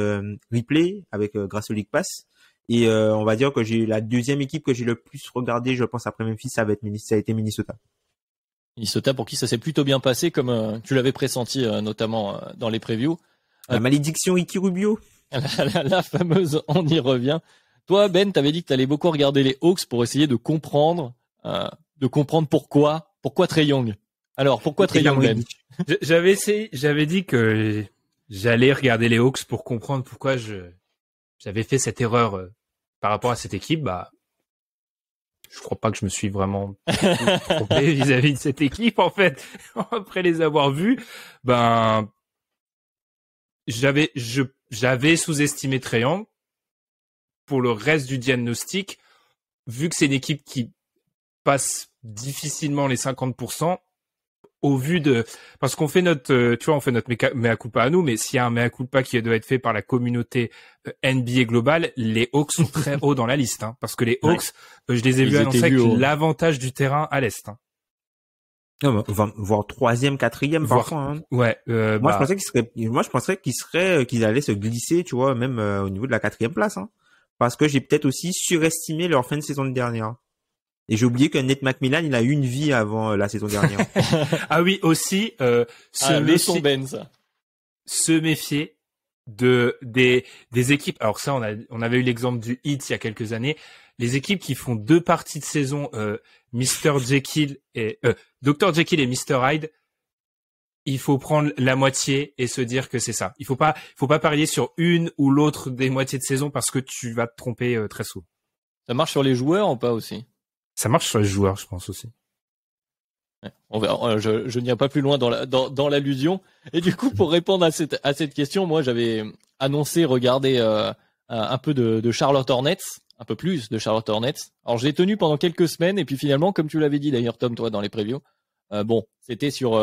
replay avec grâce au League Pass. Et on va dire que j'ai la deuxième équipe que j'ai le plus regardé, je pense après Memphis, ça a été Minnesota. Minnesota pour qui ça s'est plutôt bien passé, comme tu l'avais pressenti notamment dans les previews. La malédiction Ricky Rubio. La fameuse, on y revient. Toi, Ben, t'avais dit que t'allais beaucoup regarder les Hawks pour essayer de comprendre pourquoi Trae Young. Alors, pourquoi Trae Young, Ben? J'avais dit que j'allais regarder les Hawks pour comprendre pourquoi j'avais fait cette erreur par rapport à cette équipe. Bah, je crois pas que je me suis vraiment trompé vis-à-vis de cette équipe, en fait. Après les avoir vus, ben, j'avais sous-estimé Trae Young. Pour le reste du diagnostic, vu que c'est une équipe qui passe difficilement les 50%, au vu de, parce qu'on fait notre, tu vois, on fait notre mea culpa à nous, mais s'il y a un mea culpa qui doit être fait par la communauté NBA globale, les Hawks sont très hauts dans la liste, hein, parce que les Hawks, je les ai vus annoncer avec l'avantage du terrain à l'est. Hein. Non, voire 3e, 4e parfois. Hein. Ouais. Moi, je pensais qu'ils allaient se glisser, tu vois, même au niveau de la 4e place. Hein. Parce que j'ai peut-être aussi surestimé leur fin de saison dernière. Et j'ai oublié que Nate McMillan, il a eu une vie avant la saison dernière. Ah oui, aussi, se méfier des équipes. Alors ça, on avait eu l'exemple du Heat il y a quelques années. Les équipes qui font 2 parties de saison, Dr. Jekyll et Mr. Hyde, il faut prendre la moitié et se dire que c'est ça. Il faut pas parier sur une ou l'autre des moitiés de saison parce que tu vas te tromper très souvent. Ça marche sur les joueurs ou pas aussi? Ça marche sur les joueurs, je pense aussi. Ouais, on verra. Je n'irai pas plus loin dans l'allusion. Et du coup, pour répondre à cette question, moi, j'avais annoncé regarder un peu de Charlotte Hornets, un peu plus de Charlotte Hornets. Alors, je l'ai tenu pendant quelques semaines et puis finalement, comme tu l'avais dit d'ailleurs, Tom, toi, dans les previews, c'était sur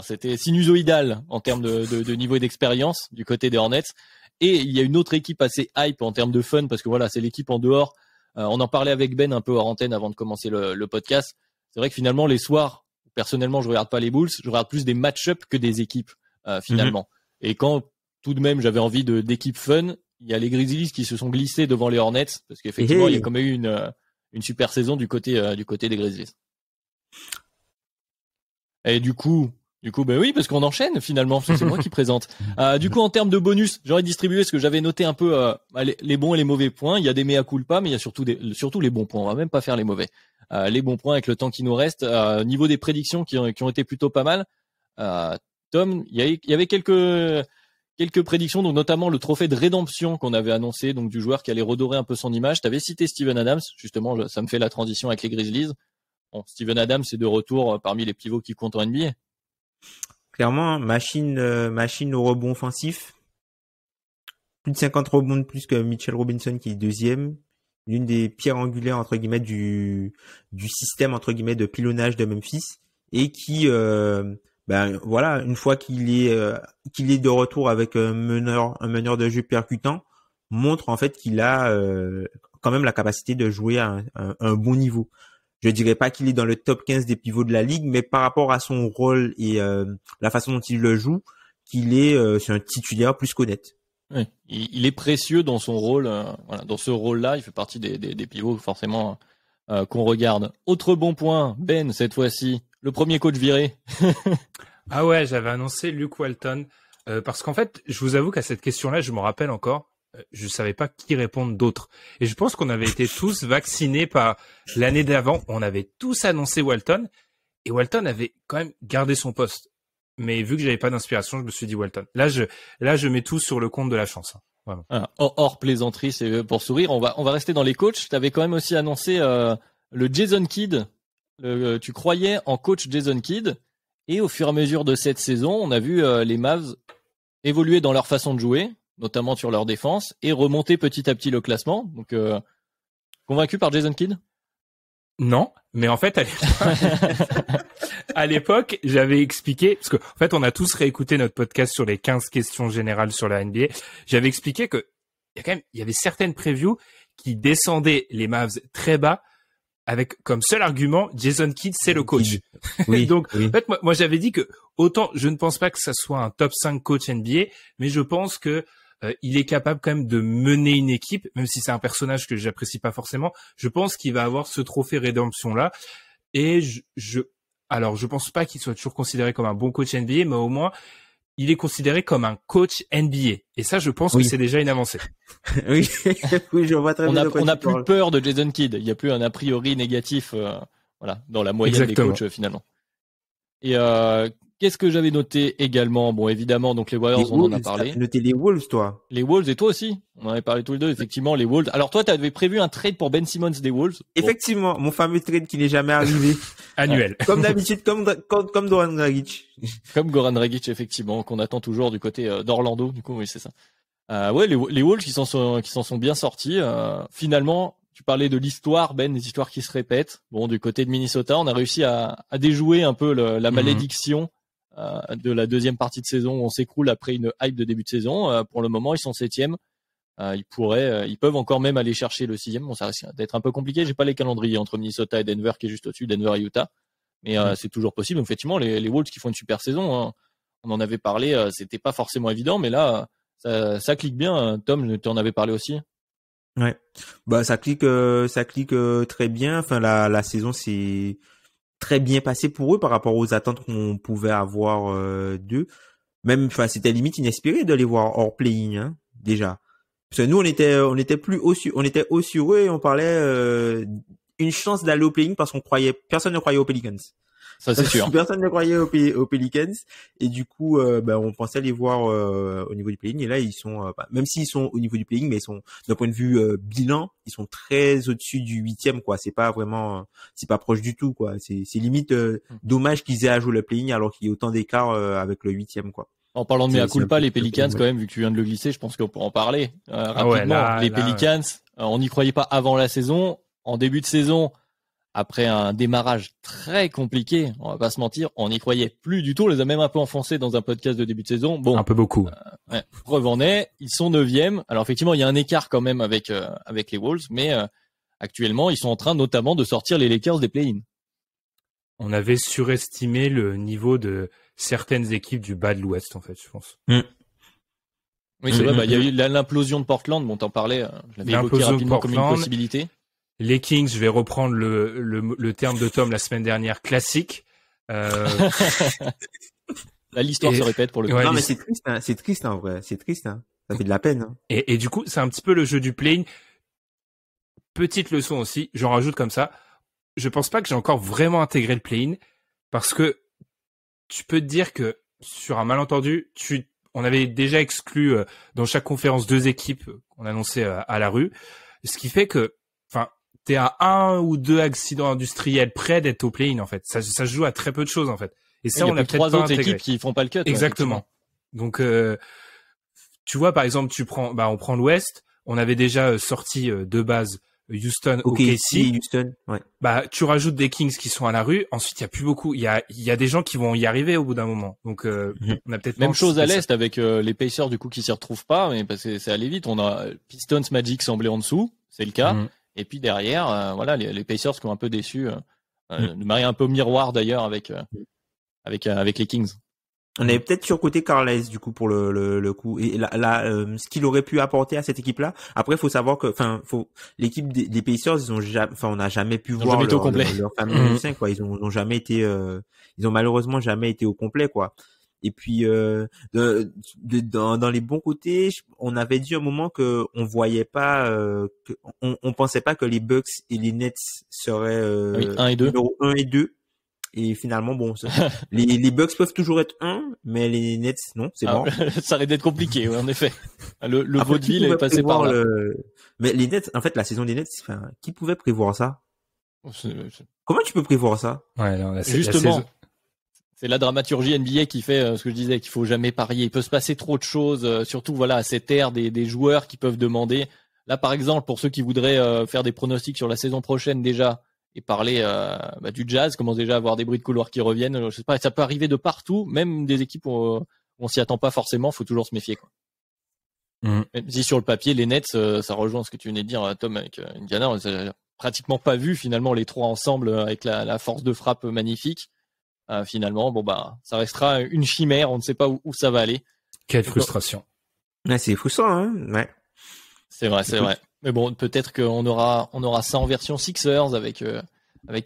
c'était sinusoïdal en termes de niveau d'expérience du côté des Hornets. Et il y a une autre équipe assez hype en termes de fun parce que voilà, c'est l'équipe en dehors. On en parlait avec Ben un peu hors antenne avant de commencer le podcast. C'est vrai que finalement, les soirs, personnellement, je regarde pas les Bulls, je regarde plus des match-ups que des équipes, finalement. Et quand tout de même j'avais envie d'équipes fun, il y a les Grizzlies qui se sont glissés devant les Hornets parce qu'effectivement, il y a quand même eu une super saison du côté des Grizzlies. Et du coup, ben oui, parce qu'on enchaîne finalement, parce que c'est moi qui présente. Du coup, en termes de bonus, j'aurais distribué ce que j'avais noté un peu les bons et les mauvais points. Il y a des mea culpa, mais il y a surtout les bons points. On va même pas faire les mauvais. Les bons points avec le temps qui nous reste. Niveau des prédictions qui ont été plutôt pas mal. Tom, il y avait quelques prédictions, donc notamment le trophée de rédemption qu'on avait annoncé, donc du joueur qui allait redorer un peu son image. Tu avais cité Steven Adams, justement, ça me fait la transition avec les Grizzlies. Bon, Steven Adams c'est de retour parmi les pivots qui comptent en NBA. Clairement, machine au rebond offensif. Plus de 50 rebonds de plus que Mitchell Robinson qui est 2e. L'une des pierres angulaires entre guillemets du système entre guillemets de pilonnage de Memphis et qui voilà, une fois qu'il est de retour avec un meneur de jeu percutant, montre en fait qu'il a quand même la capacité de jouer à un bon niveau. Je dirais pas qu'il est dans le top 15 des pivots de la ligue, mais par rapport à son rôle et la façon dont il le joue, qu'il est c'est un titulaire plus qu'honnête. Oui, il est précieux dans son rôle. Voilà, dans ce rôle-là, il fait partie des pivots forcément qu'on regarde. Autre bon point, Ben, cette fois-ci, le premier coach viré. Ah ouais, j'avais annoncé Luke Walton parce qu'en fait, je vous avoue qu'à cette question-là, je me rappelle encore. Je savais pas qui répondre d'autre. Et je pense qu'on avait été tous vaccinés par l'année d'avant. On avait tous annoncé Walton. Et Walton avait quand même gardé son poste. Mais vu que j'avais pas d'inspiration, je me suis dit Walton. Là, je mets tout sur le compte de la chance. Hein. Vraiment. Hors plaisanterie, c'est pour sourire. On va rester dans les coachs. Tu avais quand même aussi annoncé le Jason Kidd. Tu croyais en coach Jason Kidd. Et au fur et à mesure de cette saison, on a vu les Mavs évoluer dans leur façon de jouer, notamment sur leur défense, et remonter petit à petit le classement. Donc, convaincu par Jason Kidd? Non, mais en fait, à l'époque, j'avais expliqué, parce que en fait, on a tous réécouté notre podcast sur les 15 questions générales sur la NBA. J'avais expliqué que il y avait certaines previews qui descendaient les Mavs très bas, avec comme seul argument, Jason Kidd, c'est le coach. Oui, donc, oui. En fait, moi, j'avais dit que autant, je ne pense pas que ça soit un top 5 coach NBA, mais je pense que il est capable quand même de mener une équipe, même si c'est un personnage que j'apprécie pas forcément. Je pense qu'il va avoir ce trophée rédemption là. Et alors, je pense pas qu'il soit toujours considéré comme un bon coach NBA, mais au moins, il est considéré comme un coach NBA. Et ça, je pense que c'est déjà une avancée. Oui, oui, je vois très bien. On n'a plus peur de Jason Kidd. Il n'y a plus un a priori négatif, voilà, dans la moyenne des coachs finalement. Et qu'est-ce que j'avais noté également? Bon, évidemment, donc les Warriors, on en a parlé. T'as noté les Wolves, toi? Les Wolves et toi aussi. On en avait parlé tous les deux, effectivement, les Wolves. Alors toi, tu avais prévu un trade pour Ben Simmons des Wolves. Effectivement, mon fameux trade qui n'est jamais arrivé. Annuel. Comme d'habitude, comme Goran Dragic. Comme Goran Dragic, effectivement, qu'on attend toujours du côté d'Orlando. Du coup, oui, c'est ça. Ouais, les Wolves qui s'en sont bien sortis. Finalement, tu parlais de l'histoire, Ben, des histoires qui se répètent. Bon, du côté de Minnesota, on a réussi à déjouer un peu la malédiction de la deuxième partie de saison où on s'écroule après une hype de début de saison. Pour le moment, ils sont 7e. Ils peuvent encore même aller chercher le 6e. Bon, ça risque d'être un peu compliqué. J'ai pas les calendriers entre Minnesota et Denver qui est juste au-dessus, Denver et Utah. Mais c'est toujours possible. Donc, effectivement, les Wolves qui font une super saison, hein, on en avait parlé, c'était pas forcément évident, mais là, ça clique bien. Tom, tu en avais parlé aussi. Ouais. Bah, ça clique très bien. Enfin, la saison c'est très bien passé pour eux par rapport aux attentes qu'on pouvait avoir d'eux. Même, enfin, c'était limite inespéré de les voir hors play-in, hein, déjà. Parce que nous, on était haut sur eux et on parlait une chance d'aller au play-in parce personne ne croyait aux Pelicans. Ça, c'est sûr. Personne ne croyait aux Pelicans et du coup, on pensait les voir au niveau du play-in et là, ils sont, même s'ils sont au niveau du play-in, mais ils sont d'un point de vue bilan, ils sont très au-dessus du 8e, quoi. C'est pas proche du tout, quoi. C'est limite dommage qu'ils aient à jouer le play-in alors qu'il y a autant d'écart avec le 8e, quoi. En parlant de mea culpa, les Pelicans, quand même, vu que tu viens de le glisser, je pense qu'on peut en parler rapidement. Les Pelicans, on n'y croyait pas avant la saison. En début de saison, après un démarrage très compliqué, on va pas se mentir, on n'y croyait plus du tout. On les a même un peu enfoncés dans un podcast de début de saison. Bon, un peu beaucoup. Preuve en est, ils sont 9e. Alors effectivement, il y a un écart quand même avec les Wolves, mais actuellement, ils sont en train notamment de sortir les Lakers des play-in. On avait surestimé le niveau de certaines équipes du bas de l'Ouest, en fait, je pense. Oui, c'est vrai. Il y a eu l'implosion de Portland. Bon, t'en parlais. Je l'avais évoqué rapidement comme une possibilité. Les Kings, je vais reprendre le terme de Tom la semaine dernière, classique. L'histoire se répète pour le coup. Non, mais c'est triste, hein. C'est triste, en vrai. C'est triste, hein. Ça fait de la peine, hein. Et du coup, c'est un petit peu le jeu du play-in. Petite leçon aussi, j'en rajoute comme ça. Je pense pas que j'ai encore vraiment intégré le play-in parce que tu peux te dire que sur un malentendu, on avait déjà exclu dans chaque conférence 2 équipes qu'on annonçait à la rue, ce qui fait que, enfin, t'es à 1 ou 2 accidents industriels près d'être au play-in en fait. Ça se joue à très peu de choses en fait. Et ça, on a peut-être 3 autres équipes qui font pas le cut. Exactement. Donc, tu vois, par exemple, on prend l'Ouest. On avait déjà sorti de base Houston, OKC. Houston, ouais. Tu rajoutes des Kings qui sont à la rue. Ensuite, il y a plus beaucoup. Il y a des gens qui vont y arriver au bout d'un moment. Donc, on a peut-être même chose à l'est avec les Pacers du coup qui s'y retrouvent pas, mais parce que c'est allé vite. On a Pistons, Magic semblait en dessous, c'est le cas. Et puis derrière, voilà, les Pacers qui ont un peu déçu, de manière un peu miroir d'ailleurs avec les Kings. On avait peut-être surcoté Carles du coup pour le coup et ce qu'il aurait pu apporter à cette équipe-là. Après, il faut savoir que l'équipe des Pacers, on n'a jamais pu voir leur fameux 5 quoi. Ils ont malheureusement jamais été au complet quoi. Et puis dans les bons côtés, on avait dit un moment que on voyait pas on pensait pas que les Bucks et les Nets seraient 1 et 2. numéro 1 et 2. Et finalement, bon, les Bucks peuvent toujours être 1, mais les Nets, non, c'est bon. Ça risque d'être compliqué, ouais, en effet. Le vaudeville est passé par là. Mais les Nets, en fait, la saison des Nets, qui pouvait prévoir ça? Comment tu peux prévoir ça? Ouais, non, justement. C'est la dramaturgie NBA qui fait ce que je disais, qu'il faut jamais parier. Il peut se passer trop de choses, surtout voilà à cette ère des joueurs qui peuvent demander. Là, par exemple, pour ceux qui voudraient faire des pronostics sur la saison prochaine déjà, et parler du Jazz, commence déjà à avoir des bruits de couloir qui reviennent. Je sais pas, ça peut arriver de partout, même des équipes où on s'y attend pas forcément. Faut toujours se méfier, quoi. Même si sur le papier, les Nets, ça rejoint ce que tu venais de dire, Tom, avec Indiana. On s'est pratiquement pas vu finalement les trois ensemble avec la force de frappe magnifique. Finalement, ça restera une chimère. On ne sait pas où ça va aller. Quelle frustration. Ouais, c'est frustrant, hein. Ouais. C'est vrai. Mais bon, peut-être qu'on aura ça en version Sixers avec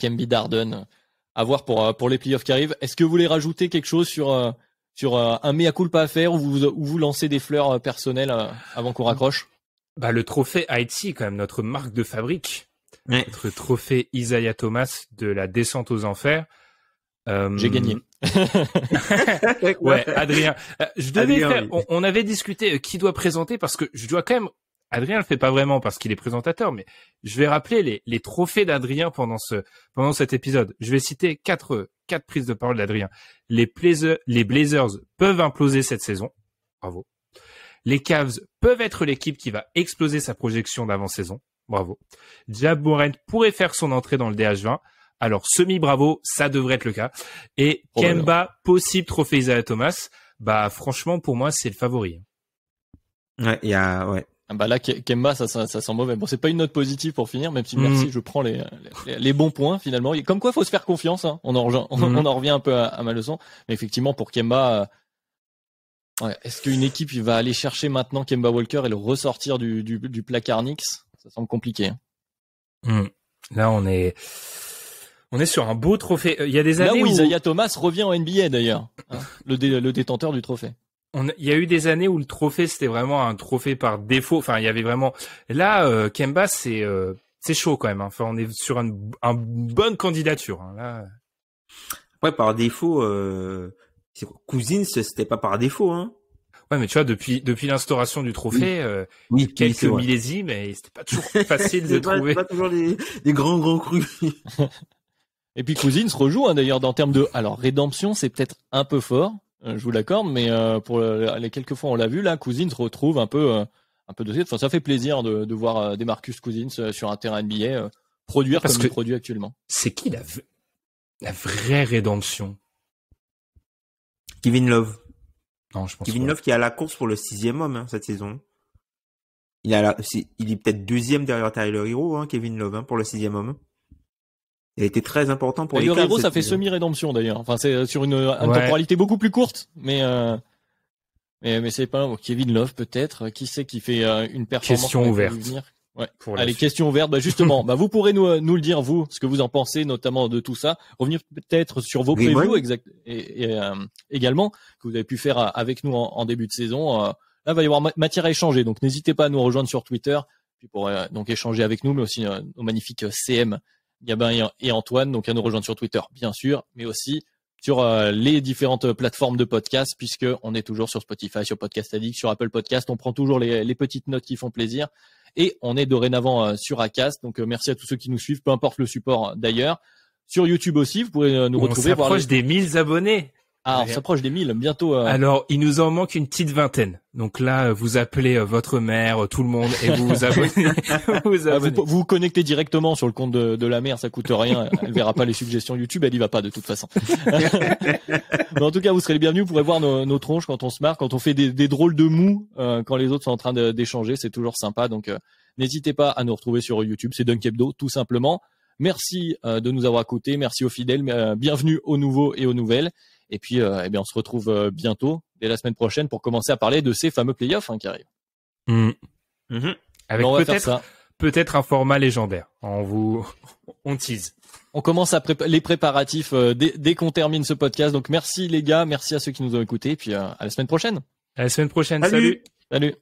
Embiid Harden. À voir pour les playoffs qui arrivent. Est-ce que vous voulez rajouter quelque chose sur sur un mea culpa à faire ou vous lancez des fleurs personnelles avant qu'on raccroche? Bah, le trophée Haïti, quand même, notre marque de fabrique. Ouais. Notre trophée Isaiah Thomas de la descente aux enfers. J'ai gagné. Ouais, Adrien. Je devais Adrien, faire, oui. on avait discuté qui doit présenter parce que je dois quand même, Adrien le fait pas vraiment parce qu'il est présentateur, mais je vais rappeler les trophées d'Adrien pendant cet épisode. Je vais citer quatre prises de parole d'Adrien. Les Blazers peuvent imploser cette saison. Bravo. Les Cavs peuvent être l'équipe qui va exploser sa projection d'avant-saison. Bravo. Ja Morant pourrait faire son entrée dans le DH20. Alors, semi-bravo, ça devrait être le cas. Et Kemba, possible trophée Isaiah Thomas. Bah, franchement, pour moi, c'est le favori. Ouais, il y a, ouais. Ah bah là, Kemba, ça sent mauvais. Bon, c'est pas une note positive pour finir, même si merci, je prends les bons points finalement. Comme quoi, faut se faire confiance. Hein. On en revient un peu à ma leçon. Mais effectivement, pour Kemba, ouais, est-ce qu'une équipe va aller chercher maintenant Kemba Walker et le ressortir du placard Knicks? Ça semble compliqué. Là, on est sur un beau trophée. Il y a des années où Isaiah Thomas revient en NBA d'ailleurs, hein, le détenteur du trophée. Il y a eu des années où le trophée c'était vraiment un trophée par défaut. Enfin, il y avait vraiment. Là, Kemba, c'est chaud quand même. Hein. Enfin, on est sur une bonne candidature. Hein. Là. Ouais, par défaut, Cousins, c'était pas par défaut, hein. Ouais, mais tu vois, depuis l'instauration du trophée, oui, quelques millésimes, mais c'était pas toujours facile de trouver. Pas toujours des grands crus. Et puis Cousins rejoue hein, d'ailleurs en termes de. Alors rédemption, c'est peut-être un peu fort. Je vous l'accorde, mais pour les quelques fois on l'a vu là, Cousins retrouve un peu de. Enfin, ça fait plaisir de voir des Marcus Cousins sur un terrain NBA produire comme il produit actuellement. C'est qui la vraie rédemption? Kevin Love. Non, je pense. Kevin Love qui est à la course pour le 6e homme cette saison. Il est peut-être 2e derrière Tyler Hero, hein, Kevin Love, hein, pour le 6e homme. Il a été très important pour les Cavs. Tyler Hero, ça fait semi-rédemption d'ailleurs. Enfin, c'est sur une temporalité beaucoup plus courte, mais c'est pas Kevin Love peut-être. Qui sait qui fait une performance? Question ouverte. Ouais. Allez, question ouverte. Bah justement, vous pourrez nous le dire vous, ce que vous en pensez, notamment de tout ça. Revenir peut-être sur vos previews et également que vous avez pu faire avec nous en début de saison. Là, il va y avoir matière à échanger, donc n'hésitez pas à nous rejoindre sur Twitter, puis pour donc échanger avec nous, mais aussi nos magnifiques CM. Gabin et Antoine, donc à nous rejoindre sur Twitter, bien sûr, mais aussi sur les différentes plateformes de podcast, puisque on est toujours sur Spotify, sur Podcast Addict, sur Apple Podcast. On prend toujours les petites notes qui font plaisir. Et on est dorénavant sur Acast. Donc merci à tous ceux qui nous suivent, peu importe le support d'ailleurs. Sur YouTube aussi, vous pourrez nous retrouver. On s'approche des 1000 abonnés. Ah, on s'approche des 1000 bientôt. Alors, il nous en manque une petite vingtaine. Donc là, vous appelez votre mère, tout le monde, et vous vous abonnez. Vous vous connectez directement sur le compte de la mère, ça coûte rien. Elle verra pas les suggestions YouTube, elle y va pas de toute façon. Mais en tout cas, vous serez les bienvenus. Vous pourrez voir nos tronches quand on se marre, quand on fait des drôles de mous, quand les autres sont en train d'échanger. C'est toujours sympa. Donc, n'hésitez pas à nous retrouver sur YouTube. C'est Dunk Hebdo, tout simplement. Merci de nous avoir écoutés. Merci aux fidèles. Bienvenue aux nouveaux et aux nouvelles. Et puis, on se retrouve bientôt, dès la semaine prochaine, pour commencer à parler de ces fameux playoffs qui arrivent. Avec peut-être un format légendaire. On tease. On commence les préparatifs dès qu'on termine ce podcast. Donc merci les gars, merci à ceux qui nous ont écoutés. Et puis à la semaine prochaine. À la semaine prochaine. Salut. Salut.